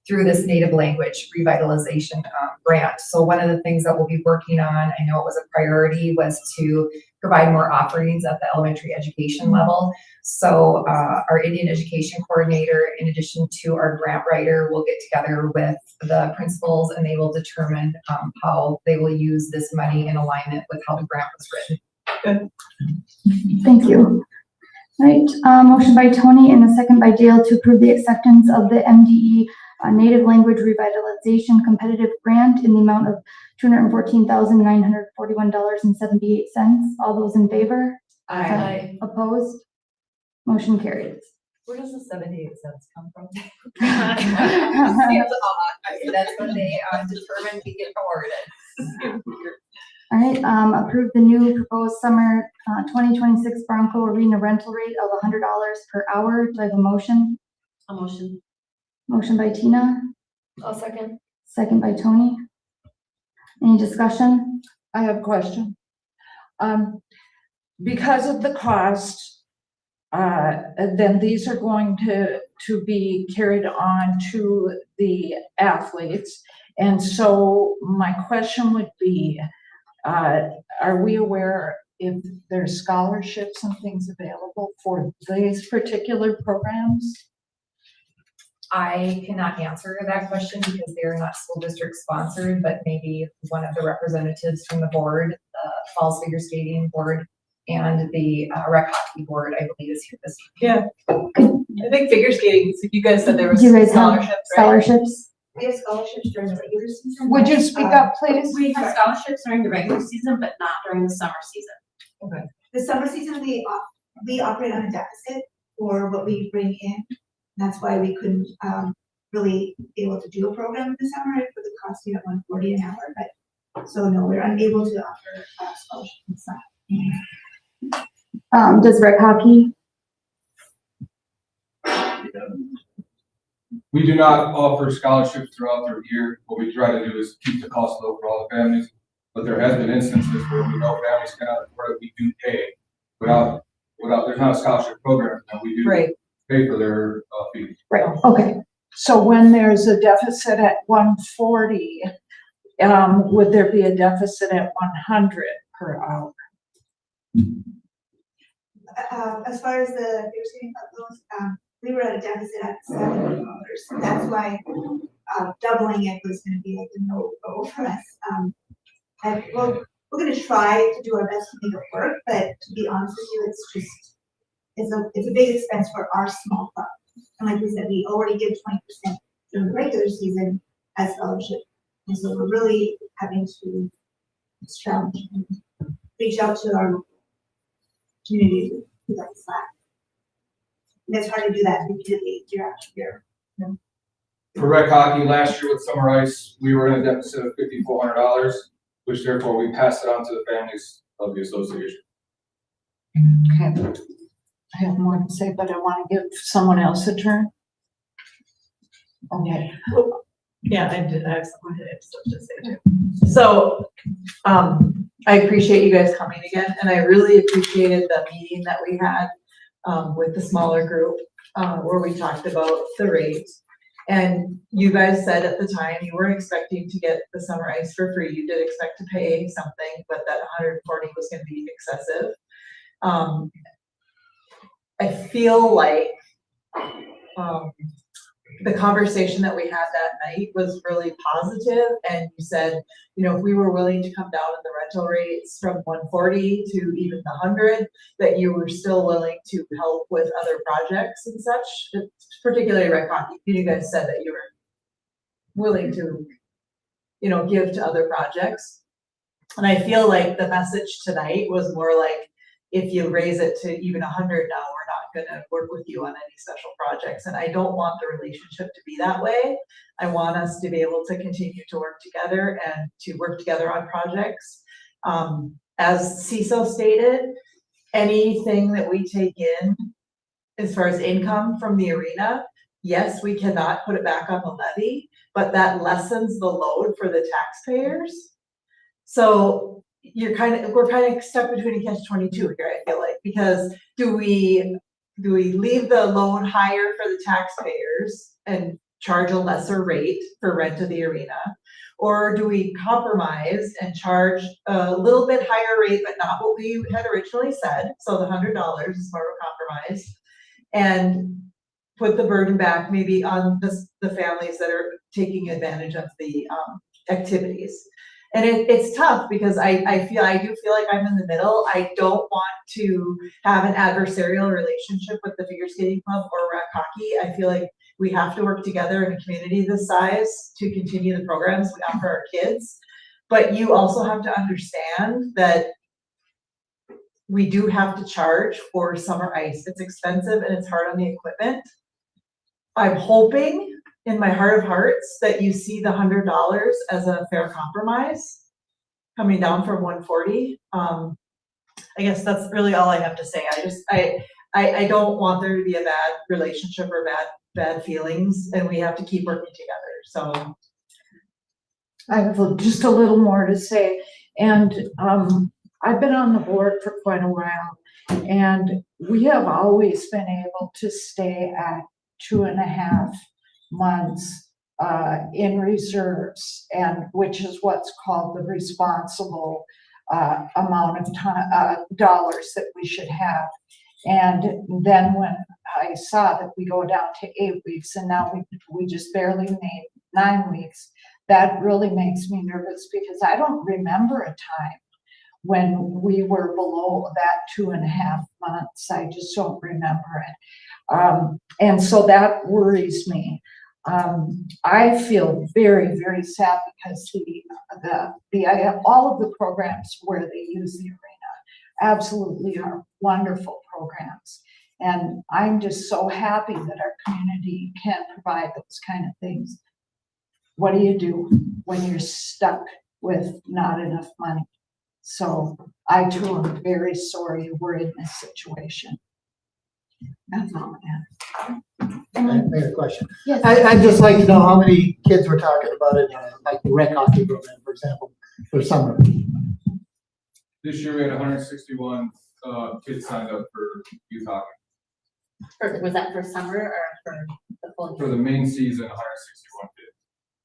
through this native language revitalization grant. So one of the things that we'll be working on, I know it was a priority, was to provide more offerings at the elementary education level. So our Indian education coordinator, in addition to our grant writer, will get together with the principals and they will determine how they will use this money in alignment with how the grant was written. Thank you. All right, motion by Tony and a second by Dale to approve the acceptance of the MDE Native Language Revitalization Competitive Grant in the amount of $214,941.78. All those in favor? Aye. Opposed? Motion carries. Where does the 78 cents come from? All That's when they determined we get awarded. right, approve the new proposed summer 2026 Bronco Arena rental rate of $100 per hour. Do I have a motion? A motion. Motion by Tina, I'll second. second by Tony. Any discussion? I have a question. Because of the cost, then these are going to be carried on to the athletes. And so my question would be, are we aware if there's scholarships and things available for these particular programs? I cannot answer that question because they are not school district sponsored, but maybe one of the representatives from the board, the Falls Figure Skating Board and the rec hockey board, I believe, is here this evening. Yeah. I think figure skating, so you guys said there was Do you guys have scholarships, right? scholarships? We have scholarships during the regular season. Would you speak up, please? We have scholarships during the regular season, but not during the summer season. Okay. The summer season, we operate on a deficit for what we bring in. That's why we couldn't really be able to do a program in the summer for the cost at $140 an hour. But so no, we're unable to offer scholarships in the summer. Does rec hockey? We do not offer scholarships throughout the year. What we try to do is keep the cost low for all the families. But there has been instances where we know families cannot afford it. We do pay without. There's not a scholarship program, and we do pay for their fees. Right. Okay. So when there's a deficit at 140, would there be a deficit at 100 per hour? As far as the figure skating club goes, we were at a deficit at $70. That's why doubling it was gonna be like a no-go for us. Well, we're gonna try to do our best to make it work, but to be honest with you, it's a big expense for our small club. And like we said, we already give 20% during the regular season as scholarship. And so we're really having to scrounge and reach out to our community to that slack. And it's hard to do that repeatedly year after year. For rec hockey, last year with summer ice, we were in a deficit of $5,400, which therefore we passed it on to the families of the association. Okay. I have more to say, but I want to give someone else a turn. Okay. Yeah, I did, I have stuff to say too. So, I appreciate you guys coming again, and I really appreciated the meeting that we had, with the smaller group, where we talked about the rates. And you guys said at the time you weren't expecting to get the summer ice for free. You did expect to pay something, but that 140 was gonna be excessive. I feel like, the conversation that we had that night was really positive, and you said, you know, if we were willing to come down in the rental rates from 140 to even the 100, that you were still willing to help with other projects and such, particularly rec hockey. You guys said that you were willing to, you know, give to other projects. And I feel like the message tonight was more like, if you raise it to even 100 now, we're not gonna work with you on any special projects. And I don't want the relationship to be that way. I want us to be able to continue to work together and to work together on projects. As CISO stated, anything that we take in as far as income from the arena, yes, we cannot put it back on the levy, but that lessens the load for the taxpayers. So we're kind of stuck between a catch-22 here, I feel like, because do we leave the load higher for the taxpayers and charge a lesser rate for rent of the arena? Or do we compromise and charge a little bit higher rate, but not what we had originally said? So the $100 is more of a compromise, and put the burden back maybe on the families that are taking advantage of the activities. And it's tough because I do feel like I'm in the middle. I don't want to have an adversarial relationship with the figure skating club or rec hockey. I feel like we have to work together in a community this size to continue the programs we offer our kids. But you also have to understand that we do have to charge for summer ice. It's expensive and it's hard on the equipment. I'm hoping in my heart of hearts that you see the $100 as a fair compromise coming down from 140. I guess that's really all I have to say. I don't want there to be a bad relationship or bad feelings, and we have to keep working together. So I have just a little more to say, and I've been on the board for quite a while, and we have always been able to stay at 2.5 months in reserves, and which is what's called the responsible amount of time, dollars that we should have. And then when I saw that we go down to 8 weeks, and now we just barely made 9 weeks, that really makes me nervous, because I don't remember a time when we were below that 2.5 months. I just don't remember it. And so that worries me. I feel very, very sad, because all of the programs where they use the arena absolutely are wonderful programs. And I'm just so happy that our community can provide those kind of things. What do you do when you're stuck with not enough money? So I too am very sorry we're in this situation. That's all I have. I have a question. Yes. I'd just like to know how many kids we're talking about in like the rec hockey program, for example, for summer. This year we had 161 kids signed up for youth hockey. Was that for summer or for the full year? For the main season, 161 kids.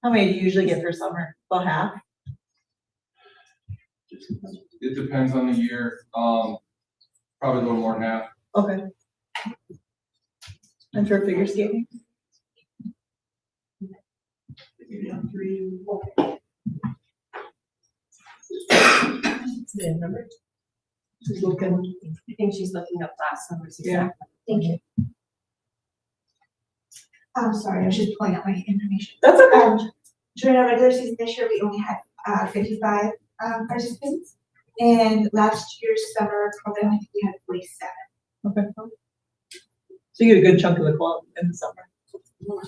how many do you usually get for summer? About half? It depends on the year. Probably a little more than half. Okay. And for figure skating? Maybe on 3. Yeah, number. She's looking. I think she's looking up last numbers. Yeah. Thank you. I'm sorry, I was just pulling out my information. That's okay. During our regular season this year, we only had 55 participants. And last year's summer program, I think we had 47. Okay. So you get a good chunk of the club in the summer.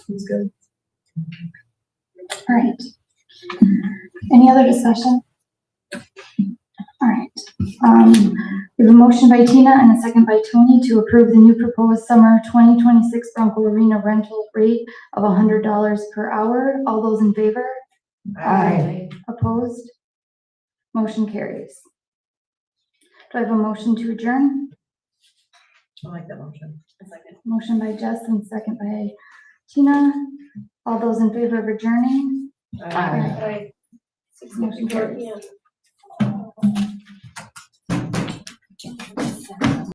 That's good. All right. Any other discussion? All right. We have a motion by Tina and a second by Tony to approve the new proposed summer 2026 Bronco Arena rental rate of $100 per hour. All those in favor? Aye. Opposed? Motion carries. Do I have a motion to adjourn? I like that motion. Motion by Jess and second by Tina. All those in favor of adjourning? Aye. Motion carries.